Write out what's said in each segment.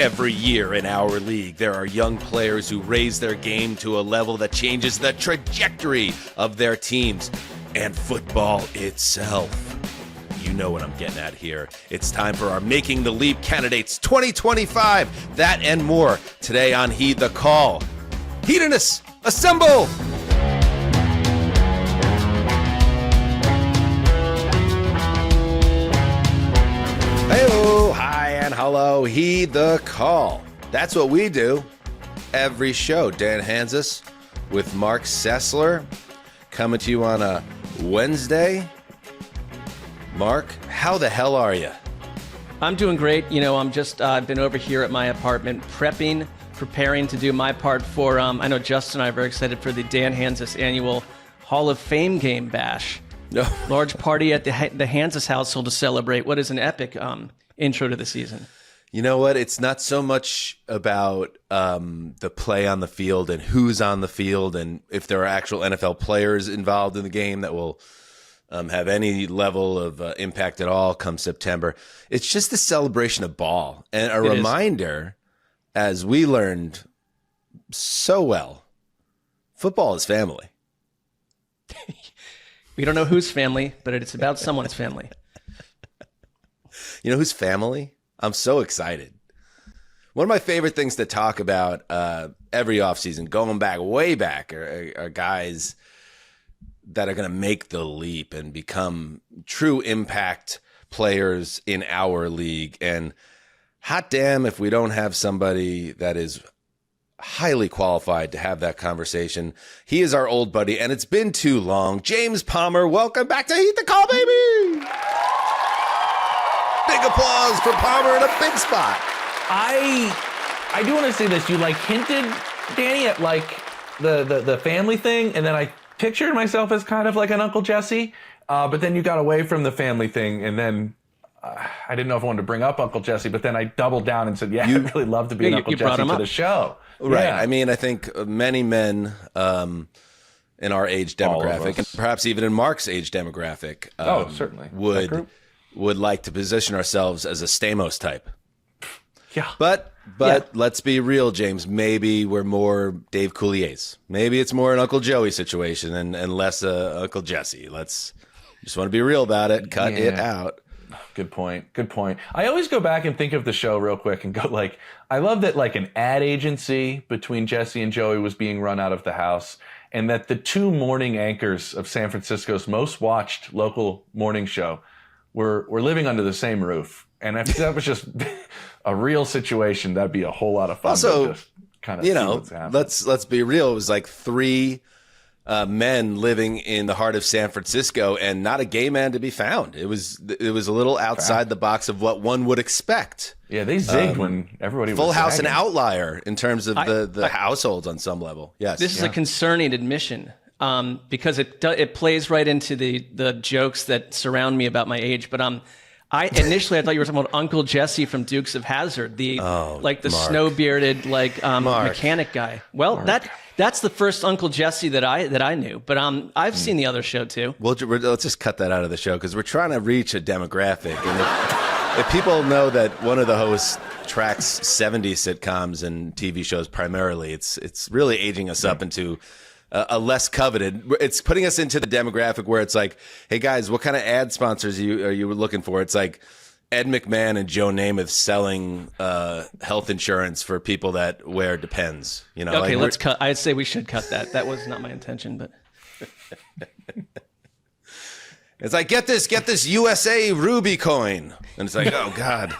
Every year in our league, there are young players who raise their game to a level that changes the trajectory of their teams and football itself. You know what I'm getting at here. It's time for our Making the Leap Candidates 2025. That and more today on Heed the Call. Hedonists, assemble! Hey-o, hi and hello, Heed the Call. That's what we do every show. Dan Hanzus with Marc Sessler coming to you on a Wednesday. Mark, how the hell are you? I'm doing great. You know, I've been over here at my apartment preparing to do my part for, I know Justin and I are very excited for the Dan Hanzus annual Hall of Fame game bash. No. Large party at the Hanzus household to celebrate what is an epic intro to the season. You know what? It's not so much about the play on the field and who's on the field and if there are actual NFL players involved in the game that will have any level of impact at all come September. It's just the celebration of ball and a reminder, as we learned so well, football is family. We don't know whose family, but it's about someone's family. You know whose family? I'm so excited. One of my favorite things to talk about every offseason, going back, way back, are guys that are going to make the leap and become true impact players in our league. And hot damn if we don't have somebody that is highly qualified to have that conversation. He is our old buddy, and it's been too long. James Palmer, welcome back to Heed the Call, baby! Big applause for Palmer in a big spot. I do want to say this. You hinted, Danny, at the family thing, and then I pictured myself as kind of like an Uncle Jesse, but then you got away from the family thing, and then I didn't know if I wanted to bring up Uncle Jesse, but then I doubled down and said, I'd really love to be an Uncle Jesse to the show. Right. Yeah. I mean, I think many men in our age demographic, and perhaps even in Mark's age demographic, certainly would like to position ourselves as a Stamos type. Yeah. But let's be real, James. Maybe we're more Dave Couliers. Maybe it's more an Uncle Joey situation and less Uncle Jesse. Just want to be real about it. Cut it out. Good point. I always go back and think of the show real quick and go I love that an ad agency between Jesse and Joey was being run out of the house, and that the two morning anchors of San Francisco's most watched local morning show were living under the same roof. And if that was just a real situation, that'd be a whole lot of fun. Also, to just kind of see what's happening. let's be real. It was three men living in the heart of San Francisco, and not a gay man to be found. It was a little outside the box of what one would expect. Yeah, they zigged when everybody was Full House, zagging. an outlier in terms of the households on some level. Yes, This is a concerning admission because it plays right into the jokes that surround me about my age. But I thought you were talking about Uncle Jesse from Dukes of Hazzard, the Mark. snow-bearded mechanic guy. Well, that's the first Uncle Jesse that I knew, but I've seen the other show too. Well, let's just cut that out of the show because we're trying to reach a demographic, and if people know that one of the hosts tracks 70s sitcoms and TV shows primarily, it's really aging us up into a less coveted. It's putting us into the demographic where it's hey guys, what kind of ad sponsors are you looking for? It's Ed McMahon and Joe Namath selling health insurance for people that wear Depends. Okay, let's cut. I'd say we should cut that. That was not my intention, but it's get this USA Ruby coin, and it's oh God,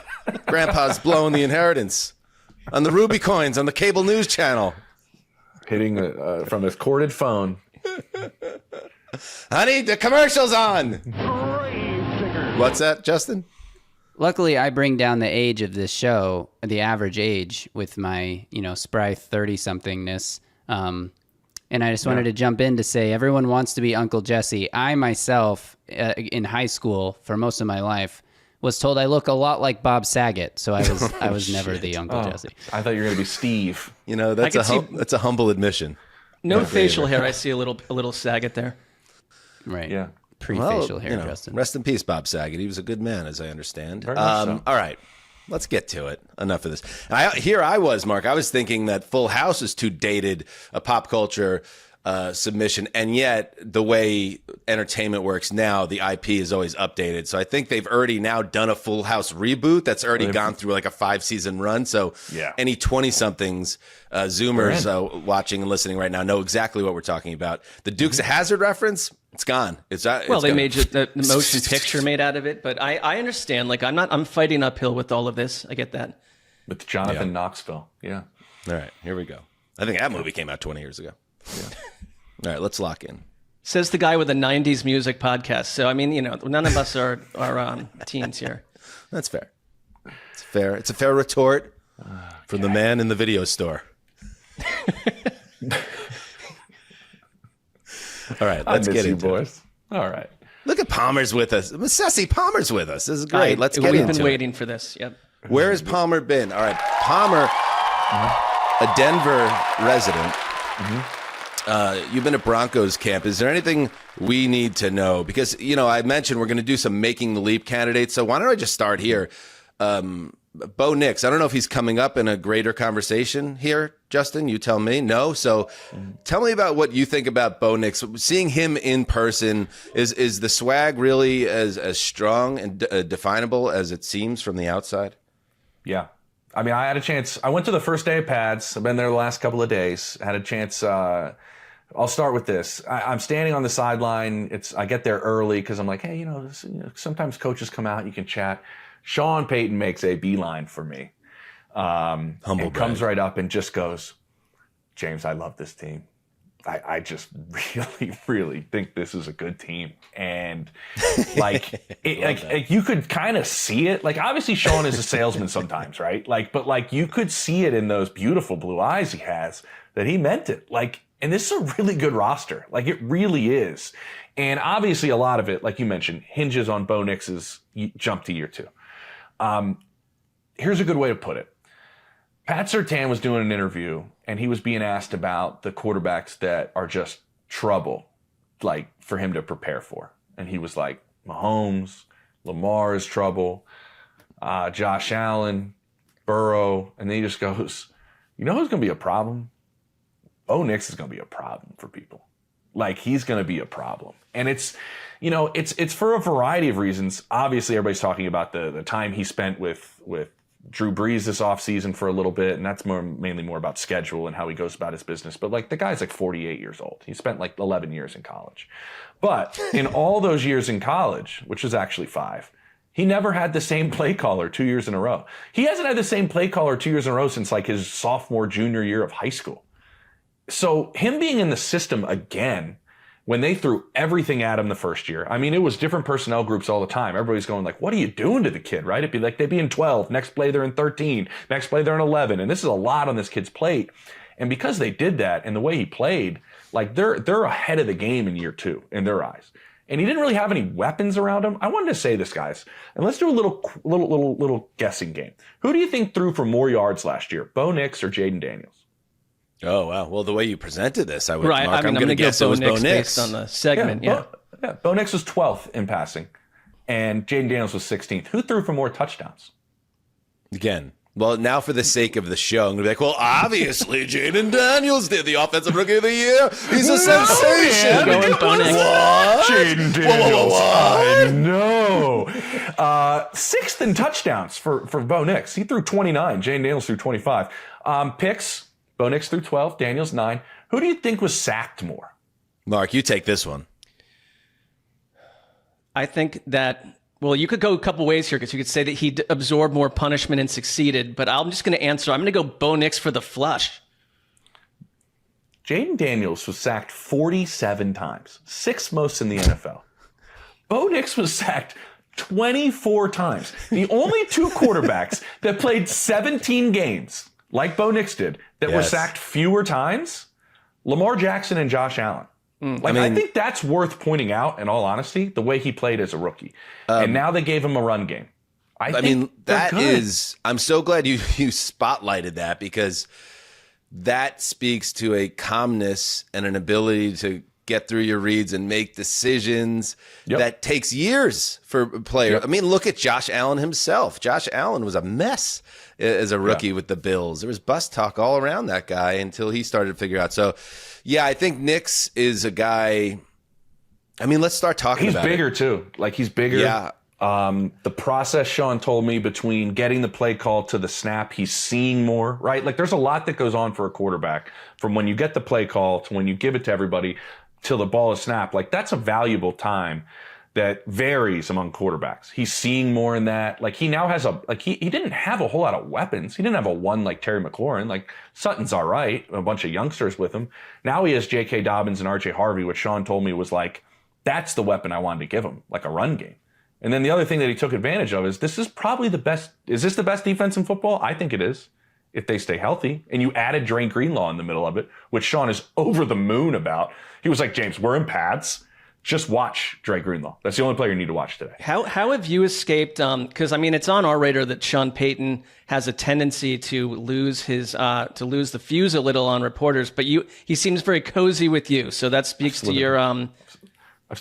Grandpa's blowing the inheritance on the Ruby coins on the cable news channel. Hitting from his corded phone. Honey, the commercial's on. What's that, Justin? Luckily, I bring down the age of this show, the average age, with my, spry 30-somethingness. And I just wanted to jump in to say everyone wants to be Uncle Jesse. I myself, in high school, for most of my life, was told I look a lot like Bob Saget, so I was never the Uncle Jesse. I thought you were going to be Steve. That's a humble admission. No facial hair. I see a little Saget there. Right. Yeah. Pre-facial hair, Justin. Rest in peace, Bob Saget. He was a good man, as I understand. Very much so. All right. let's get to it. Enough of this. Here I was, Mark. I was thinking that Full House is too dated a pop culture submission, and yet the way entertainment works now, the IP is always updated. So I think they've already now done a Full House reboot that's already gone through like a 5-season run. So any 20-somethings Zoomers watching and listening right now know exactly what we're talking about. The Dukes of Hazzard reference, it's gone. They made the motion picture made out of it, but I understand. Like I'm fighting uphill with all of this. I get that. With Jonathan Knoxville, yeah. All right, here we go. I think that movie came out 20 years ago. Yeah. All right, let's lock in. Says the guy with a 90s music podcast. So, I mean, none of us are teens here. That's fair. It's fair. It's a fair retort from the man in the video store. All right, let's get into boys. All right. Look at Palmer's with us. Sessy, Palmer's with us. This is great. Let's get into it. We've been waiting for this. Yep. Where has Palmer been? All right, Palmer, a Denver resident. You've been at Broncos camp. Is there anything we need to know? Because, I mentioned we're going to do some Making the Leap candidates. So why don't I just start here? Bo Nix, I don't know if he's coming up in a greater conversation here, Justin. You tell me. No? So tell me about what you think about Bo Nix. Seeing him in person, is the swag really as strong and definable as it seems from the outside? Yeah. I mean, I had a chance. I went to the first day of pads. I've been there the last couple of days. I had a chance. I'll start with this. I'm standing on the sideline. I get there early because I'm like, hey, sometimes coaches come out and you can chat. Sean Payton makes a beeline for me. Humble and comes right up and just goes, James, I love this team. I just really, really think this is a good team. And you could kind of see it. Like, obviously Sean is a salesman sometimes, right? But you could see it in those beautiful blue eyes he has that he meant it. And this is a really good roster. It really is. And obviously a lot of it, like you mentioned, hinges on Bo Nix's jump to year 2. Here's a good way to put it. Pat Surtain was doing an interview, and he was being asked about the quarterbacks that are just trouble, for him to prepare for. And he was like, Mahomes, Lamar is trouble, Josh Allen, Burrow. And then he just goes, who's going to be a problem? Bo Nix is going to be a problem for people. He's going to be a problem. And it's for a variety of reasons. Obviously, everybody's talking about the time he spent with Drew Brees this offseason for a little bit, and that's mainly more about schedule and how he goes about his business. But the guy's 48 years old. He spent 11 years in college. But in all those years in college, which was actually 5, he never had the same play caller 2 years in a row. He hasn't had the same play caller 2 years in a row since his sophomore, junior year of high school. So him being in the system again, when they threw everything at him the first year, I mean, it was different personnel groups all the time. Everybody's going what are you doing to the kid, right? It'd be they'd be in 12. Next play, they're in 13. Next play, they're in 11. And this is a lot on this kid's plate. And because they did that and the way he played, they're ahead of the game in year 2 in their eyes. And he didn't really have any weapons around him. I wanted to say this, guys, and let's do a little guessing game. Who do you think threw for more yards last year, Bo Nix or Jaden Daniels? Oh, wow. Well, the way you presented this, I would, right. Mark, I'm going to guess it was Bo Nix. Based on the segment, Bo Nix was 12th in passing, and Jaden Daniels was 16th. Who threw for more touchdowns? Again, well, now for the sake of the show, I'm going to be like, well, obviously, Jaden Daniels did the Offensive Rookie of the Year. He's a sensation. Going Bo Nix. What? Jaden Daniels. I know. 6th in touchdowns for Bo Nix. He threw 29. Jaden Daniels threw 25. Picks. Bo Nix threw 12, Daniels 9. Who do you think was sacked more? Mark, you take this one. I think that, you could go a couple ways here because you could say that he absorbed more punishment and succeeded, but I'm just going to answer. I'm going to go Bo Nix for the flush. Jaden Daniels was sacked 47 times, 6th most in the NFL. Bo Nix was sacked 24 times. The only 2 quarterbacks that played 17 games, like Bo Nix did, that were sacked fewer times, Lamar Jackson and Josh Allen. I think that's worth pointing out, in all honesty, the way he played as a rookie. And now they gave him a run game. That is, I'm so glad you spotlighted that, because that speaks to a calmness and an ability to get through your reads and make decisions. Yep. That takes years for a player. Yep. I mean, look at Josh Allen himself. Josh Allen was a mess as a rookie with the Bills. There was bust talk all around that guy until he started to figure out. So, yeah, I think Nix is a guy. I mean, let's start talking about it. He's bigger, too. Like, he's bigger. Yeah. The process, Sean told me, between getting the play call to the snap, he's seeing more, right? Like, there's a lot that goes on for a quarterback from when you get the play call to when you give it to everybody till the ball is snapped. Like, that's a valuable time that varies among quarterbacks. He's seeing more in that. Like, he now has he didn't have a whole lot of weapons. He didn't have a one like Terry McLaurin. Like, Sutton's all right, a bunch of youngsters with him. Now he has J.K. Dobbins and R.J. Harvey, which Sean told me was like, that's the weapon I wanted to give him, like a run game. And then the other thing that he took advantage of is this is probably the best. Is this the best defense in football? I think it is, if they stay healthy. And you added Dre Greenlaw in the middle of it, which Sean is over the moon about. He was like, James, we're in pads. Just watch Dre Greenlaw. That's the only player you need to watch today. How have you escaped? Because I mean, it's on our radar that Sean Payton has a tendency to lose the fuse a little on reporters, but he seems very cozy with you. So that speaks to your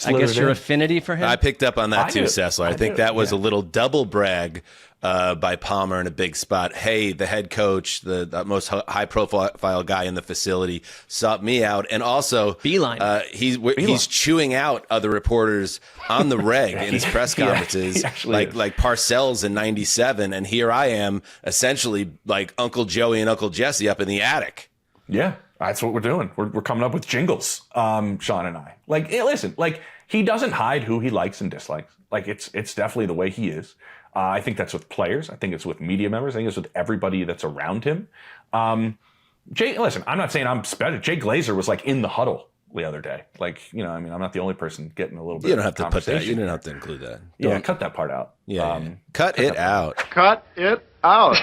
I guess your affinity for him. I picked up on that too, do. Sessler. I think that was a little double brag by Palmer in a big spot. Hey, the head coach, the most high-profile guy in the facility, sought me out, and also Beeline. He's chewing out other reporters on the reg in his press conferences, like Parcells in '97, and here I am, essentially like Uncle Joey and Uncle Jesse up in the attic. Yeah. That's what we're doing. We're coming up with jingles, Sean and I. Like, hey, listen, like, he doesn't hide who he likes and dislikes. Like, it's definitely the way he is. I think that's with players. I think it's with media members. I think it's with everybody that's around him. Listen, I'm not saying I'm special. Jay Glazer was like in the huddle the other day. Like, you know, I mean, I'm not the only person getting a little bit. You don't have to put that. conversation You don't here. have to include that. Yeah, cut that part out. Yeah, cut it out. Cut it out.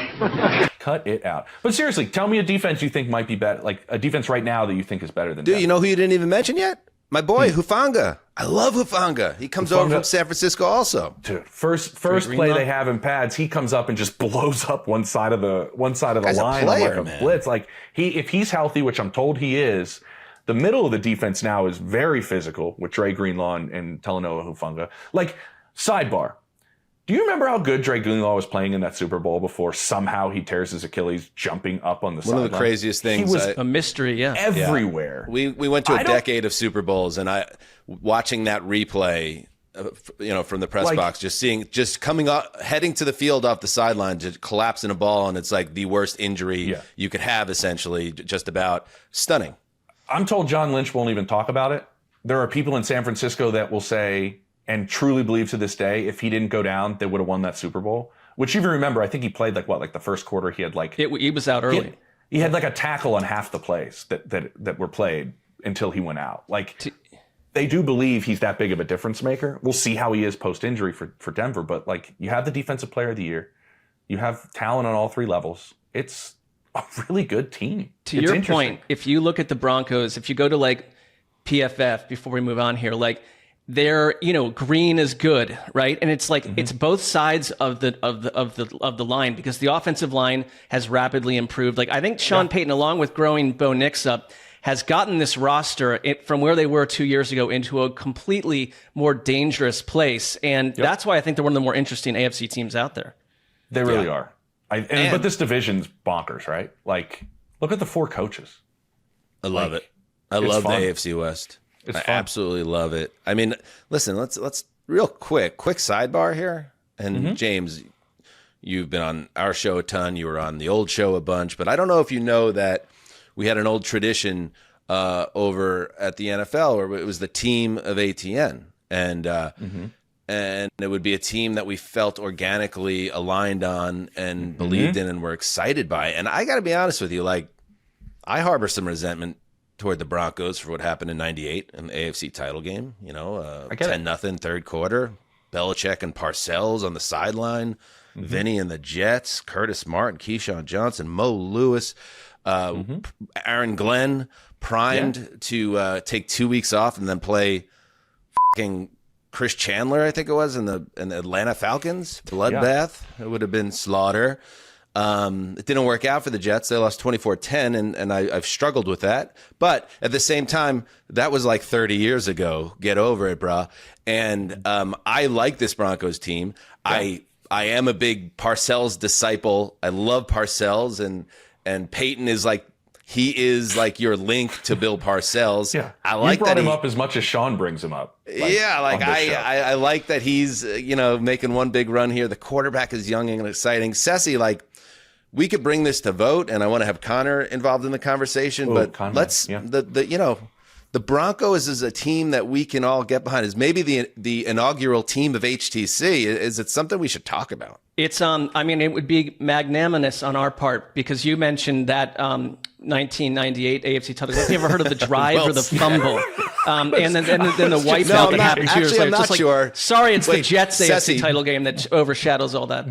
Cut it out. But seriously, tell me a defense you think might be better, like a defense right now that you think is better than Dude, Denver. you know who you didn't even mention yet? My boy, Hufanga. I love Hufanga. He comes over from San Francisco also. Dude, first play they have in pads, he comes up and just blows up one side of the Guy's line a player, on like a man. blitz. Like if he's healthy, which I'm told he is, the middle of the defense now is very physical with Dre Greenlaw and Talanoa Hufanga. Like, sidebar. Do you remember how good Dre Greenlaw was playing in that Super Bowl before somehow he tears his Achilles jumping up on the sideline? One of the craziest things. He was a mystery, yeah. everywhere. We went to a decade of Super Bowls, and watching that replay, from the press box, just coming up, heading to the field off the sideline, just collapsing a ball, and it's like the worst injury you could have, essentially, just about stunning. I'm told John Lynch won't even talk about it. There are people in San Francisco that will say, and truly believe to this day, if he didn't go down, they would have won that Super Bowl. Which, even remember, I think he played like the first quarter. He had He was out early. He had like a tackle on half the plays that were played until he went out. Like, they do believe he's that big of a difference maker. We'll see how he is post injury for Denver. But like, you have the Defensive Player of the Year, you have talent on all three levels. It's a really good team. To your point, if you look at the Broncos, if you go to like PFF before we move on here, like, they're, green is good, right? And it's like it's both sides of the line, because the offensive line has rapidly improved. Like, I think Sean Payton, along with growing Bo Nix up, has gotten this roster from where they were 2 years ago into a completely more dangerous place. And that's why I think they're one of the more interesting AFC teams out there. They really are. But this division's bonkers, right? Like, look at the four coaches. I love it. I love the AFC West. I fun. absolutely love it. I mean, listen, let's real quick sidebar here. And James, you've been on our show a ton. You were on the old show a bunch, but I don't know if you know that we had an old tradition over at the NFL where it was the team of ATN, and it would be a team that we felt organically aligned on and believed in and were excited by. And I got to be honest with you, like, I harbor some resentment toward the Broncos for what happened in '98 in the AFC title game. 10-0 third quarter. Belichick and Parcells on the sideline. Vinny and the Jets. Curtis Martin, Keyshawn Johnson, Mo Lewis, Aaron Glenn primed to take 2 weeks off and then play fucking Chris Chandler, I think it was, in the Atlanta Falcons. Bloodbath. It would have been slaughter. It didn't work out for the Jets. They lost 24-10, and I've struggled with that. But at the same time, that was like 30 years ago. Get over it, brah. And I like this Broncos team. Yeah. I am a big Parcells disciple. I love Parcells, and Peyton is like, he is like your link to Bill Parcells. Yeah, I like you brought that him up as much as Sean brings him up. I like that he's making one big run here. The quarterback is young and exciting. Ceci, like, we could bring this to vote, and I want to have Connor involved in the conversation. But Conrad, the Broncos is a team that we can all get behind. Is maybe the inaugural team of HTC. Is it something we should talk about? It's it would be magnanimous on our part, because you mentioned that 1998 AFC title. Have you ever heard of the drive or the fumble? And then the wipeout that happened 2 years later. I'm not sure. Sorry, it's the Jets AFC title game that overshadows all that.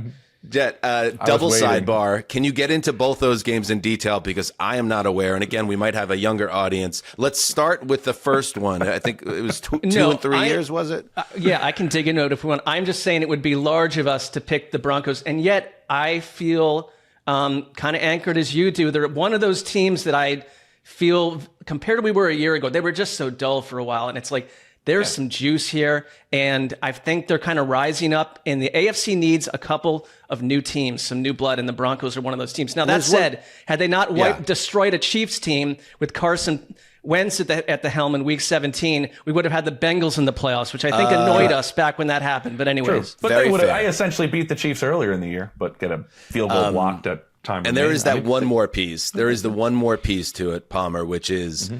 Jet, double sidebar. Can you get into both those games in detail? Because I am not aware. And again, we might have a younger audience. Let's start with the first one. I think it was two and 3 years, was it? Yeah, I can dig into it if we want. I'm just saying it would be large of us to pick the Broncos. And yet I feel kind of anchored as you do. They're one of those teams that I feel, compared to we were a year ago, they were just so dull for a while. And it's like, there's some juice here, and I think they're kind of rising up, and the AFC needs a couple of new teams, some new blood, and the Broncos are one of those teams. Now, that said, had they not destroyed a Chiefs team with Carson Wentz at the helm in Week 17, we would have had the Bengals in the playoffs, which I think annoyed us back when that happened. But anyways. True. But they would have essentially beat the Chiefs earlier in the year, but get a field goal blocked at time. And there is that one more piece. There is the one more piece to it, Palmer, which is,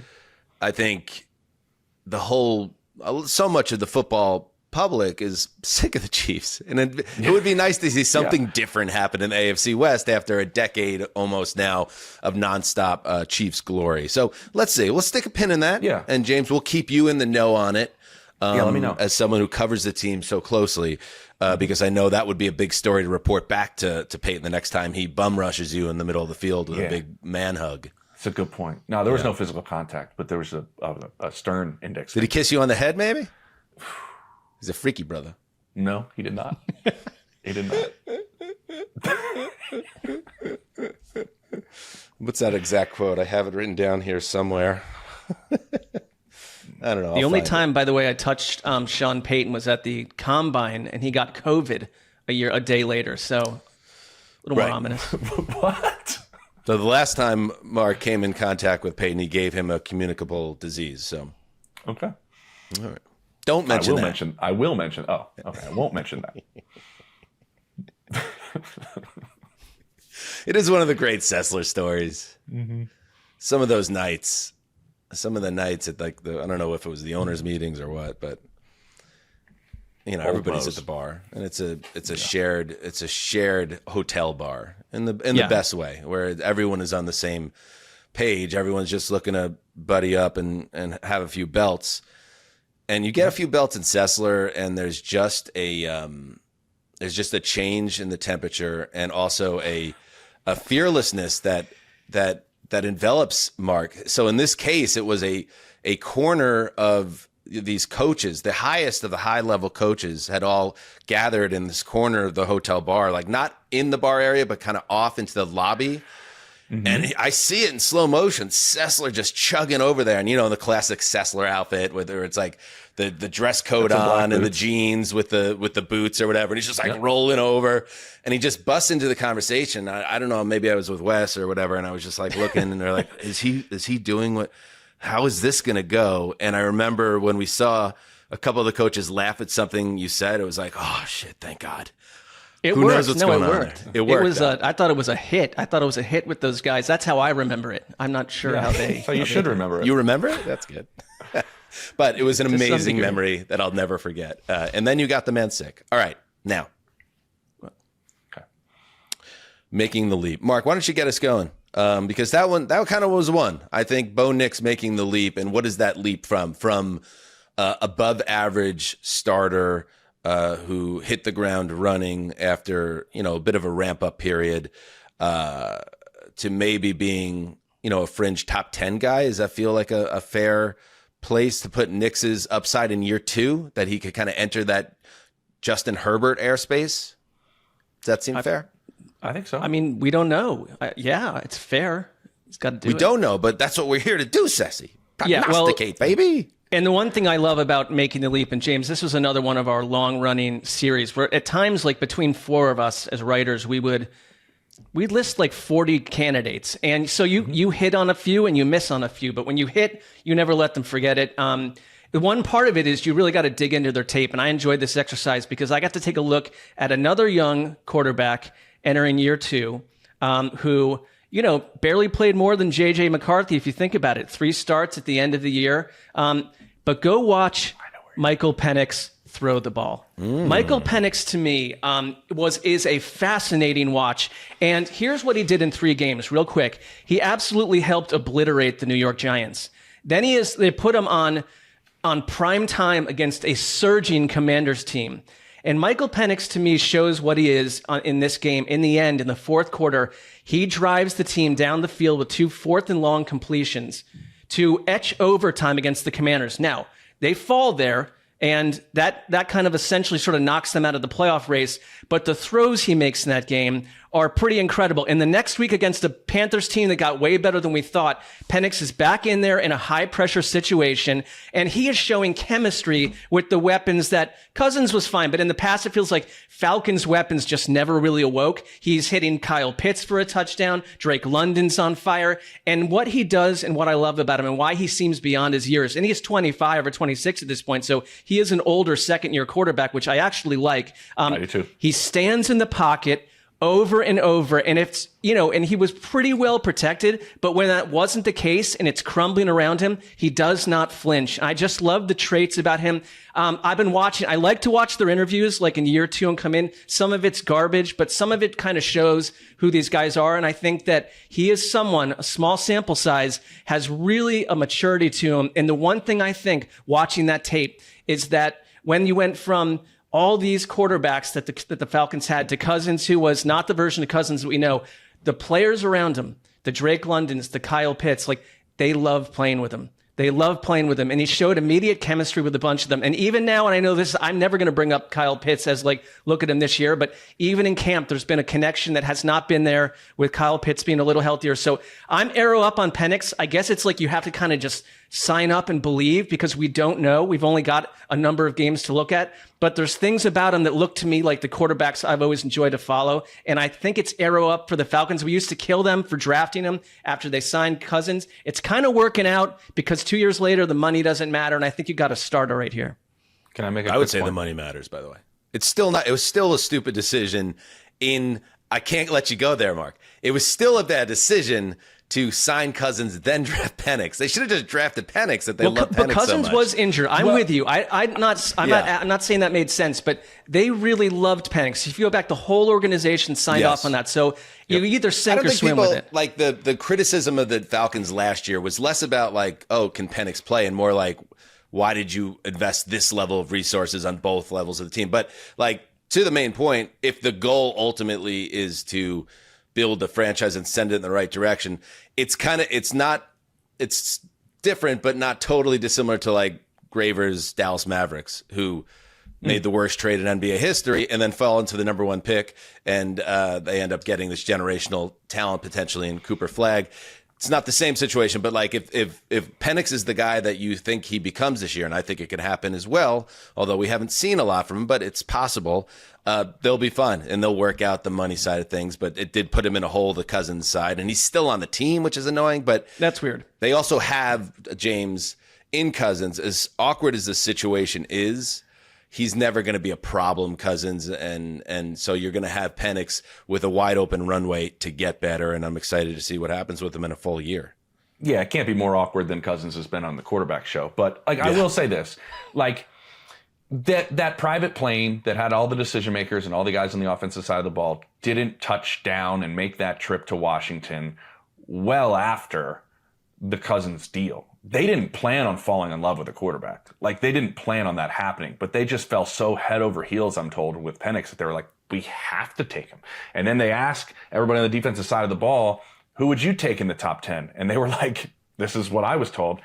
I think, so much of the football public is sick of the Chiefs. And it would be nice to see something different happen in the AFC West after a decade almost now of nonstop Chiefs glory. So let's see. We'll stick a pin in that. Yeah. And James, we'll keep you in the know on it. Let me know. As someone who covers the team so closely, because I know that would be a big story to report back to Peyton the next time he bum rushes you in the middle of the field with a big man hug. That's a good point. No, there was no physical contact, but there was a stern index. Did he kiss you on the head, maybe? He's a freaky brother. No, he did not. He did not. What's that exact quote? I have it written down here somewhere. I don't know. The only time, by the way, I touched Sean Payton was at the Combine, and he got COVID a day later. So a little more ominous. What? So the last time Mark came in contact with Peyton, he gave him a communicable disease. So, okay, all right. Don't mention that. I will mention. Oh, okay. I won't mention that. It is one of the great Sessler stories. Some of those nights, some of the nights at like I don't know if it was the owners' meetings or what, but everybody's at the bar, and it's a shared hotel bar in the best way, where everyone is on the same page. Everyone's just looking to buddy up and have a few belts, and you get a few belts in Sessler, and there's just a change in the temperature, and also a fearlessness that envelops Mark. So in this case, it was a corner of these coaches, the highest of the high-level coaches, had all gathered in this corner of the hotel bar, like not in the bar area, but kind of off into the lobby. And I see it in slow motion. Sessler just chugging over there, and the classic Sessler outfit, whether it's like the dress coat on and the jeans with the boots or whatever. And he's just like rolling over, and he just busts into the conversation. I don't know, maybe I was with Wes or whatever, and I was just like looking, and they're like, is he doing what? How is this going to go? And I remember when we saw a couple of the coaches laugh at something you said, it was like, oh shit, thank God. Who knows what's going on there? It worked. I thought it was a hit. I thought it was a hit with those guys. That's how I remember it. I'm not sure how they. So you should remember it. You remember it? That's good. But it was an amazing memory that I'll never forget. And then you got the man sick. All right, now. Okay. Making the leap. Mark, why don't you get us going? Because that kind of was one. I think Bo Nix making the leap, and what is that leap from? From above average starter who hit the ground running after a bit of a ramp up period to maybe being a fringe top 10 guy. Does that feel like a fair place to put Nix's upside in year 2, that he could kind of enter that Justin Herbert airspace? Does that seem fair? I think so. I mean, we don't know. Yeah, it's fair. He's got to do it. We don't know, but that's what we're here to do, Sessy. Yeah, well- Prognosticate, baby. And the one thing I love about Making the Leap, and James, this was another one of our long-running series where at times, like between four of us as writers, we'd list like 40 candidates. And so you hit on a few and you miss on a few. But when you hit, you never let them forget it. The one part of it is you really got to dig into their tape. And I enjoyed this exercise because I got to take a look at another young quarterback entering year 2 who, barely played more than J.J. McCarthy, if you think about it. 3 starts at the end of the year. But go watch Michael Penix throw the ball. Michael Penix, to me, is a fascinating watch. And here's what he did in 3 games, real quick. He absolutely helped obliterate the New York Giants. Then they put him on prime time against a surging Commanders team. And Michael Penix, to me, shows what he is in this game. In the end, in the fourth quarter, he drives the team down the field with 2 fourth and long completions to etch overtime against the Commanders. Now, they fall there, and that kind of essentially sort of knocks them out of the playoff race. But the throws he makes in that game are pretty incredible. And the next week against a Panthers team that got way better than we thought, Penix is back in there in a high-pressure situation, and he is showing chemistry with the weapons that Cousins was fine. But in the past, it feels like Falcons' weapons just never really awoke. He's hitting Kyle Pitts for a touchdown. Drake London's on fire. And what he does and what I love about him and why he seems beyond his years, and he's 25 or 26 at this point, so he is an older second-year quarterback, which I actually like. I do too. He stands in the pocket over and over, and it's, and he was pretty well protected, but when that wasn't the case and it's crumbling around him, he does not flinch. I just love the traits about him. I've been watching, I like to watch their interviews like in year 2 and come in. Some of it's garbage, but some of it kind of shows who these guys are. And I think that he is someone, a small sample size, has really a maturity to him. And the one thing I think watching that tape is that when you went from all these quarterbacks that the Falcons had to Cousins, who was not the version of Cousins that we know, the players around him, the Drake Londons, the Kyle Pitts, like they love playing with him. They love playing with him. And he showed immediate chemistry with a bunch of them. And even now, and I know this, I'm never going to bring up Kyle Pitts as like, look at him this year, but even in camp, there's been a connection that has not been there with Kyle Pitts being a little healthier. So I'm arrow up on Penix. I guess it's like you have to kind of just sign up and believe because we don't know. We've only got a number of games to look at, but there's things about him that look to me like the quarterbacks I've always enjoyed to follow. And I think it's arrow up for the Falcons. We used to kill them for drafting him after they signed Cousins. It's kind of working out because 2 years later, the money doesn't matter. And I think you got a starter right here. Can I make a I would quick say point? the money matters, by the way. It was still a stupid decision I can't let you go there, Mark. It was still a bad decision to sign Cousins, then draft Penix. They should have just drafted Penix if they love Penix so much. But Cousins was injured. I'm with you. I'm not saying that made sense, but they really loved Penix. If you go back, the whole organization signed off on that. So you either sink or swim with it. Like the criticism of the Falcons last year was less about like, oh, can Penix play, and more like, why did you invest this level of resources on both levels of the team? But like to the main point, if the goal ultimately is to build the franchise and send it in the right direction, it's different, but not totally dissimilar to like Graver's Dallas Mavericks, who made the worst trade in NBA history and then fell into the number 1 pick. And they end up getting this generational talent potentially in Cooper Flagg. It's not the same situation, but like if Penix is the guy that you think he becomes this year, and I think it could happen as well, although we haven't seen a lot from him, but it's possible, they'll be fun and they'll work out the money side of things. But it did put him in a hole, the Cousins side, and he's still on the team, which is annoying. But that's weird. They also have James in Cousins. As awkward as the situation is, he's never going to be a problem, Cousins, and so you're going to have Penix with a wide open runway to get better, and I'm excited to see what happens with him in a full year. Yeah, it can't be more awkward than Cousins has been on the quarterback show. But like, I will say this, like that private plane that had all the decision makers and all the guys on the offensive side of the ball didn't touch down and make that trip to Washington well after the Cousins deal. They didn't plan on falling in love with a quarterback. Like, they didn't plan on that happening, but they just fell so head over heels, I'm told, with Penix that they were like, we have to take him. And then they asked everybody on the defensive side of the ball, who would you take in the top 10? And they were like, this is what I was told.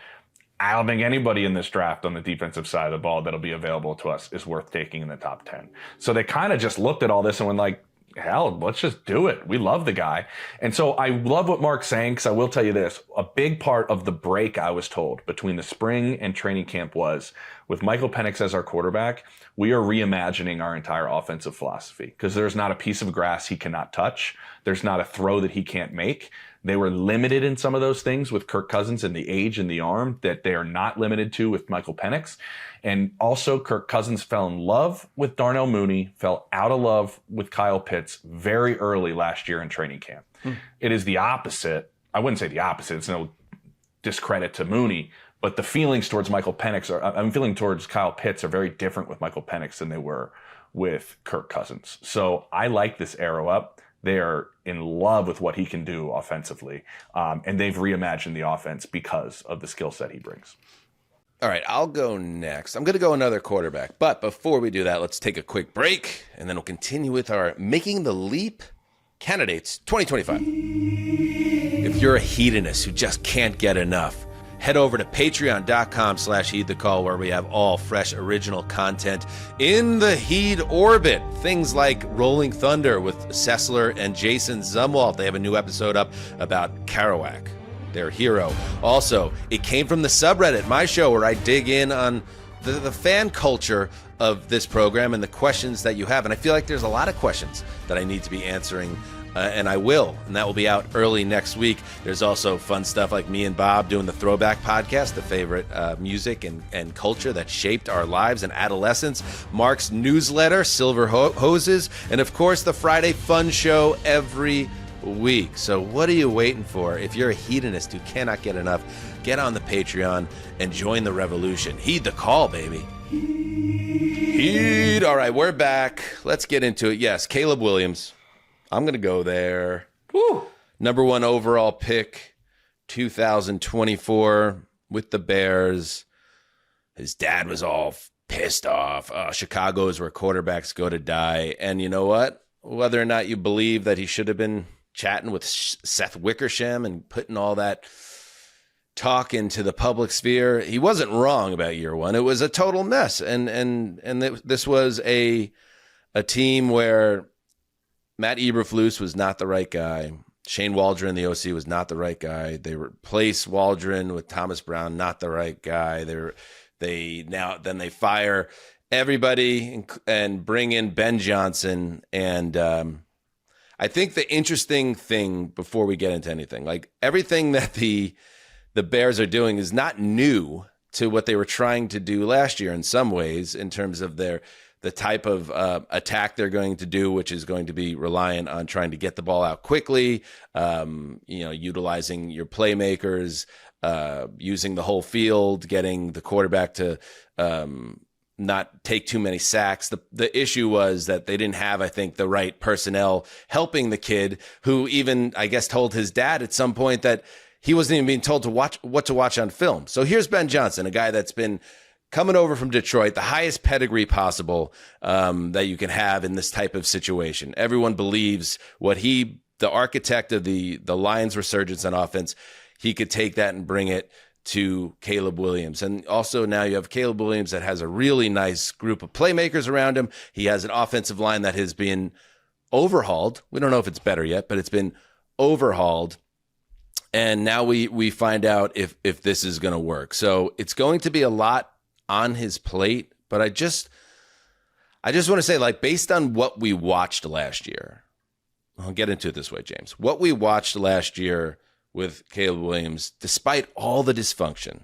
I don't think anybody in this draft on the defensive side of the ball that'll be available to us is worth taking in the top 10. So they kind of just looked at all this and went like, Hell, let's just do it. We love the guy. And so I love what Mark's saying, because I will tell you this. A big part of the break, I was told, between the spring and training camp was, with Michael Penix as our quarterback, we are reimagining our entire offensive philosophy, because there's not a piece of grass he cannot touch. There's not a throw that he can't make. They were limited in some of those things with Kirk Cousins and the age and the arm that they are not limited to with Michael Penix. And also, Kirk Cousins fell in love with Darnell Mooney, fell out of love with Kyle Pitts very early last year in training camp. It is the opposite. I wouldn't say the opposite. It's no discredit to Mooney, but the feelings towards Michael Penix, I'm feeling towards Kyle Pitts, are very different with Michael Penix than they were with Kirk Cousins. So I like this arrow up. They are in love with what he can do offensively, and they've reimagined the offense because of the skill set he brings. All right, I'll go next. I'm going to go another quarterback. But before we do that, let's take a quick break, and then we'll continue with our Making the Leap Candidates 2025. If you're a hedonist who just can't get enough, head over to patreon.com/heedthecall, where we have all fresh original content in the Heed orbit. Things like Rolling Thunder with Sessler and Jason Zumwalt. They have a new episode up about Kerouac, their hero. Also, it came from the subreddit, my show, where I dig in on the fan culture of this program and the questions that you have. And I feel like there's a lot of questions that I need to be answering, and I will. And that will be out early next week. There's also fun stuff like me and Bob doing the Throwback Podcast, the favorite music and culture that shaped our lives and adolescence. Mark's newsletter, Silver Hoses, and of course the Friday Fun Show every week. So what are you waiting for? If you're a hedonist who cannot get enough, get on the Patreon and join the revolution. Heed the call, baby. Heed. All right, we're back. Let's get into it. Yes, Caleb Williams. I'm going to go there. Woo. Number 1 overall pick, 2024 with the Bears. His dad was all pissed off. Chicago is where quarterbacks go to die. And you know what? Whether or not you believe that he should have been chatting with Seth Wickersham and putting all that talk into the public sphere, he wasn't wrong about year one. It was a total mess. And this was a team where Matt Eberflus was not the right guy. Shane Waldron, the OC, was not the right guy. They replace Waldron with Thomas Brown, not the right guy. They fire everybody and bring in Ben Johnson. And I think the interesting thing, before we get into anything, like everything that the Bears are doing is not new to what they were trying to do last year in some ways, in terms of the type of attack they're going to do, which is going to be reliant on trying to get the ball out quickly, utilizing your playmakers, using the whole field, getting the quarterback to not take too many sacks. The issue was that they didn't have, I think, the right personnel helping the kid, who even, I guess, told his dad at some point that he wasn't even being told what to watch on film. So here's Ben Johnson, a guy that's been coming over from Detroit, the highest pedigree possible that you can have in this type of situation. Everyone believes the architect of the Lions' resurgence on offense, he could take that and bring it to Caleb Williams. And also now you have Caleb Williams that has a really nice group of playmakers around him. He has an offensive line that has been overhauled. We don't know if it's better yet, but it's been overhauled. And now we find out if this is going to work. So it's going to be a lot on his plate, but I just want to say, like, based on what we watched last year, I'll get into it this way, James. What we watched last year with Caleb Williams, despite all the dysfunction,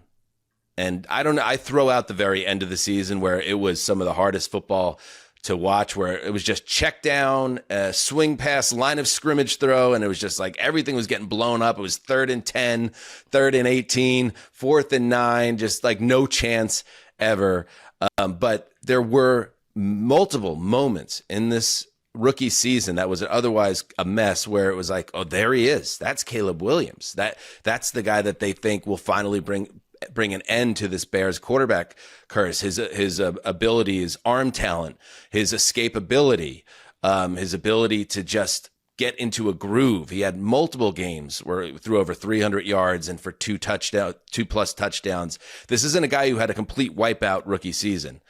and I don't know, I throw out the very end of the season where it was some of the hardest football to watch, where it was just check down, swing pass, line of scrimmage throw, and it was just like everything was getting blown up. It was 3rd and 10, 3rd and 18, 4th and 9, just like no chance ever. But there were multiple moments in this rookie season that was otherwise a mess, where it was like, oh, there he is. That's Caleb Williams. That's the guy that they think will finally bring an end to this Bears quarterback curse. His ability, his arm talent, his escapability, his ability to just get into a groove. He had multiple games where he threw over 300 yards and for 2+ touchdowns. This isn't a guy who had a complete wipeout rookie season.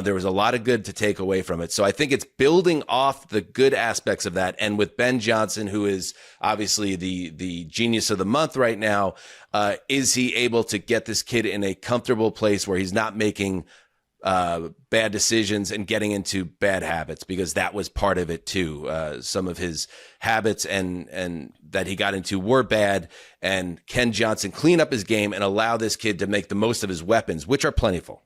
There was a lot of good to take away from it. So I think it's building off the good aspects of that. And with Ben Johnson, who is obviously the genius of the month right now, is he able to get this kid in a comfortable place where he's not making bad decisions and getting into bad habits? Because that was part of it too. Some of his habits and that he got into were bad. And Ken Johnson clean up his game and allow this kid to make the most of his weapons, which are plentiful.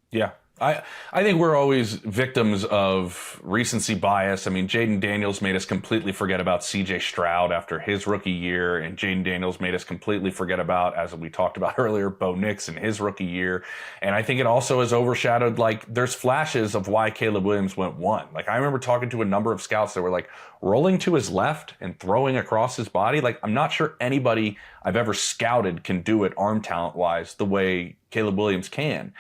Yeah. I think we're always victims of recency bias. I mean, Jaden Daniels made us completely forget about C.J. Stroud after his rookie year, and Jaden Daniels made us completely forget about, as we talked about earlier, Bo Nix in his rookie year. And I think it also has overshadowed, like, there's flashes of why Caleb Williams went 1. Like, I remember talking to a number of scouts that were like rolling to his left and throwing across his body. Like, I'm not sure anybody I've ever scouted can do it arm talent wise the way Caleb Williams can.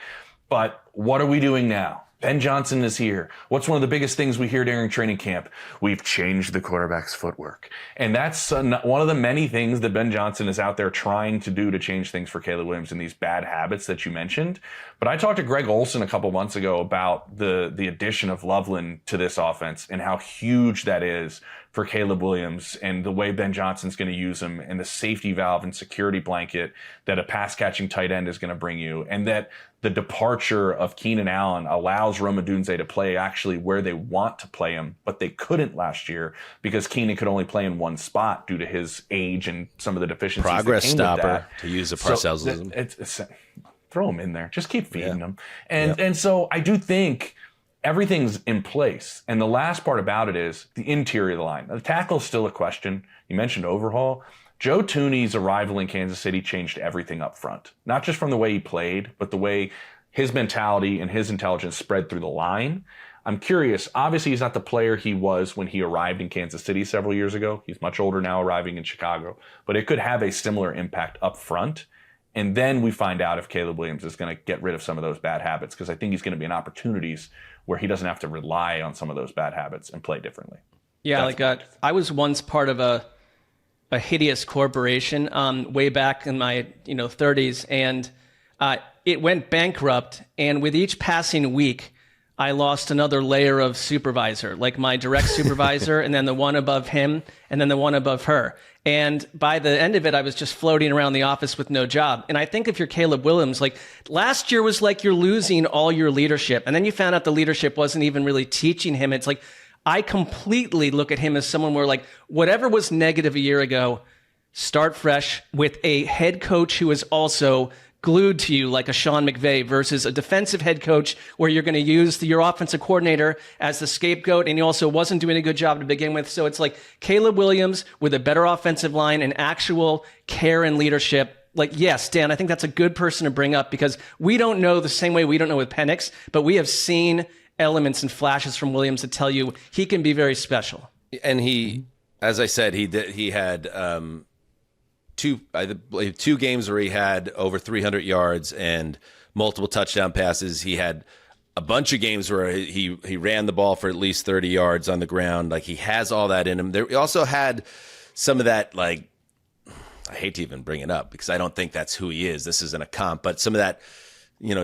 But what are we doing now? Ben Johnson is here. What's one of the biggest things we hear during training camp? We've changed the quarterback's footwork. And that's one of the many things that Ben Johnson is out there trying to do to change things for Caleb Williams and these bad habits that you mentioned. But I talked to Greg Olson a couple months ago about the addition of Loveland to this offense and how huge that is for Caleb Williams and the way Ben Johnson's going to use him and the safety valve and security blanket that a pass-catching tight end is going to bring you, and that the departure of Keenan Allen allows Rome Odunze to play actually where they want to play him, but they couldn't last year because Keenan could only play in one spot due to his age and some of the deficiencies. Progress that came stopper, with that. to use a Parcellism. It's throw him in there. Just keep feeding him. And so I do think everything's in place. And the last part about it is the interior of the line. The tackle's still a question. You mentioned overhaul. Joe Thuney's arrival in Kansas City changed everything up front. Not just from the way he played, but the way his mentality and his intelligence spread through the line. I'm curious. Obviously, he's not the player he was when he arrived in Kansas City several years ago. He's much older now, arriving in Chicago. But it could have a similar impact up front. And then we find out if Caleb Williams is going to get rid of some of those bad habits, because I think he's going to be in opportunities where he doesn't have to rely on some of those bad habits and play differently. Yeah, I was once part of a hideous corporation way back in my 30s, and it went bankrupt. And with each passing week, I lost another layer of supervisor, like my direct supervisor, and then the one above him, and then the one above her. And by the end of it, I was just floating around the office with no job. And I think if you're Caleb Williams, like last year was like you're losing all your leadership. And then you found out the leadership wasn't even really teaching him. It's like, I completely look at him as someone where like whatever was negative a year ago, start fresh with a head coach who is also glued to you like a Sean McVay versus a defensive head coach where you're going to use your offensive coordinator as the scapegoat, and he also wasn't doing a good job to begin with. So it's like Caleb Williams with a better offensive line and actual care and leadership. Like, yes, Dan, I think that's a good person to bring up because we don't know the same way we don't know with Penix, but we have seen elements and flashes from Williams that tell you he can be very special. And he, as I said, he had two games where he had over 300 yards and multiple touchdown passes. He had a bunch of games where he ran the ball for at least 30 yards on the ground. Like, he has all that in him. He also had some of that, like, I hate to even bring it up because I don't think that's who he is. This isn't a comp, but some of that,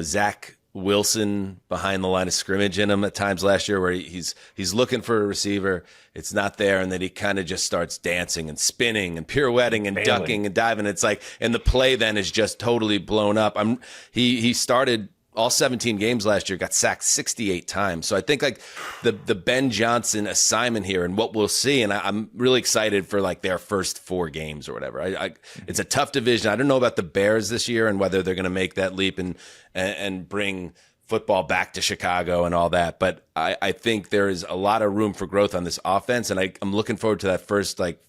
Zach Wilson behind the line of scrimmage in him at times last year where he's looking for a receiver, it's not there, and then he kind of just starts dancing and spinning and pirouetting and ducking and diving. It's like, and the play then is just totally blown up. He started all 17 games last year, got sacked 68 times. So I think like the Ben Johnson assignment here and what we'll see, and I'm really excited for like their first 4 games or whatever. It's a tough division. I don't know about the Bears this year and whether they're going to make that leap and bring football back to Chicago and all that. But I think there is a lot of room for growth on this offense, and I'm looking forward to that first like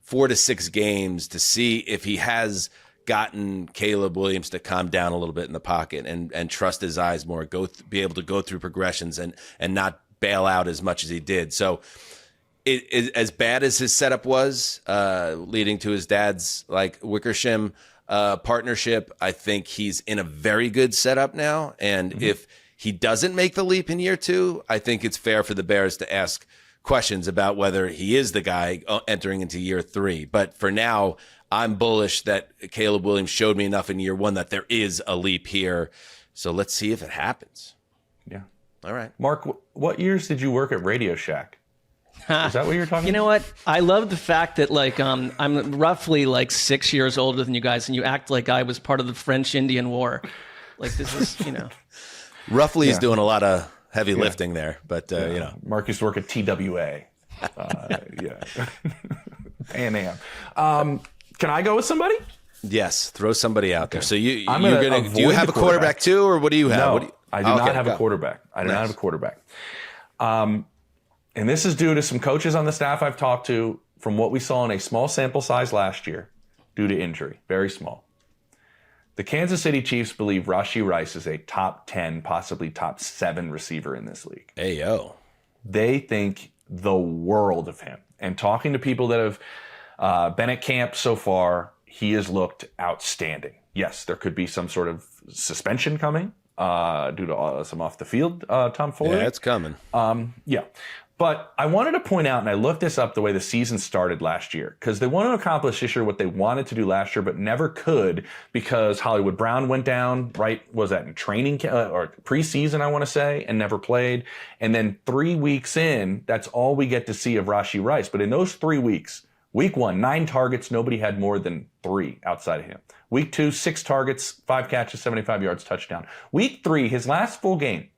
4 to 6 games to see if he has gotten Caleb Williams to calm down a little bit in the pocket and trust his eyes more, be able to go through progressions and not bail out as much as he did. So as bad as his setup was, leading to his dad's like Wickersham partnership, I think he's in a very good setup now. And if he doesn't make the leap in year 2, I think it's fair for the Bears to ask questions about whether he is the guy entering into year 3. But for now, I'm bullish that Caleb Williams showed me enough in year 1 that there is a leap here. So let's see if it happens. Yeah. All right. Mark, what years did you work at Radio Shack? Is that what you're talking about? You know what? I love the fact that like I'm roughly like 6 years older than you guys, and you act like I was part of the French-Indian War. Like this is, Roughly is doing a lot of heavy lifting there, but Mark used to work at TWA. Pan Am. Can I go with somebody? yes, throw somebody out there. So I'm you're gonna gonna do avoid you have the a quarterback too, or what do you have? No, What do you, I do not have a quarterback. I do not have a quarterback. And this is due to some coaches on the staff I've talked to from what we saw in a small sample size last year due to injury, very small. The Kansas City Chiefs believe Rashee Rice is a top 10, possibly top 7 receiver in this league. Hey, yo. They think the world of him. And talking to people that have been at camp so far, he has looked outstanding. Yes, there could be some sort of suspension coming due to some off the field tomfoolery. Yeah, it's coming. Yeah. But I wanted to point out, and I looked this up the way the season started last year, because they wanted to accomplish this year what they wanted to do last year, but never could because Hollywood Brown went down, right? Was that in training or preseason, I want to say, and never played. And then 3 weeks in, that's all we get to see of Rashee Rice. But in those 3 weeks, week 1, 9 targets, nobody had more than 3 outside of him. Week 2, 6 targets, 5 catches, 75 yards, touchdown. Week 3, his last full game,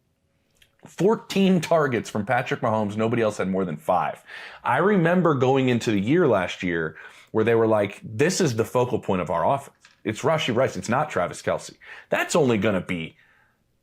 14 targets from Patrick Mahomes. Nobody else had more than 5. I remember going into the year last year where they were like, this is the focal point of our offense. It's Rashee Rice. It's not Travis Kelce. That's only going to be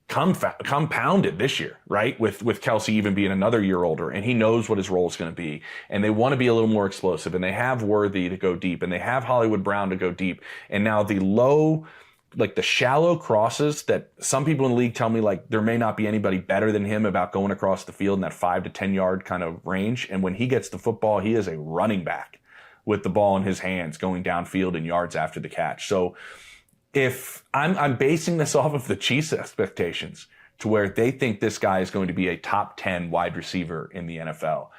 compounded this year, right? With Kelce even being another year older, and he knows what his role is going to be. And they want to be a little more explosive, and they have Worthy to go deep, and they have Hollywood Brown to go deep. And now the shallow crosses that some people in the league tell me like there may not be anybody better than him about going across the field in that 5 to 10 yard kind of range. And when he gets the football, he is a running back with the ball in his hands going downfield and yards after the catch. So if I'm basing this off of the Chiefs' expectations to where they think this guy is going to be a top 10 wide receiver in the NFL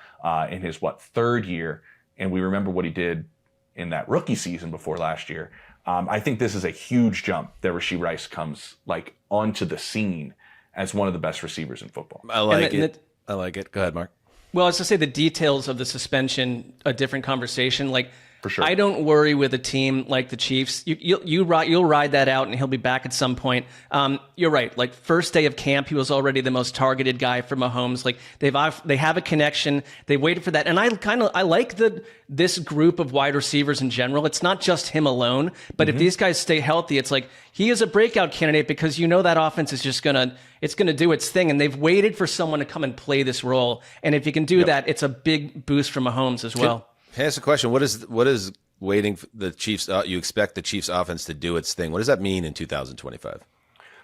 in his, 3rd year. And we remember what he did in that rookie season before last year. I think this is a huge jump that Rashee Rice comes onto the scene as one of the best receivers in football. I like it. I like it. Go ahead, Mark. Well, I was to say the details of the suspension, a different conversation. Like, For sure. I don't worry with a team like the Chiefs. You'll ride that out, and he'll be back at some point. You're right. Like first day of camp, he was already the most targeted guy for Mahomes. Like they have a connection. They waited for that, and I like this group of wide receivers in general. It's not just him alone, but if these guys stay healthy, it's like he is a breakout candidate because that offense is just gonna do its thing, and they've waited for someone to come and play this role. And if you can do that, it's a big boost for Mahomes as well. Can I ask a question? What is waiting for the Chiefs? You expect the Chiefs offense to do its thing. What does that mean in 2025?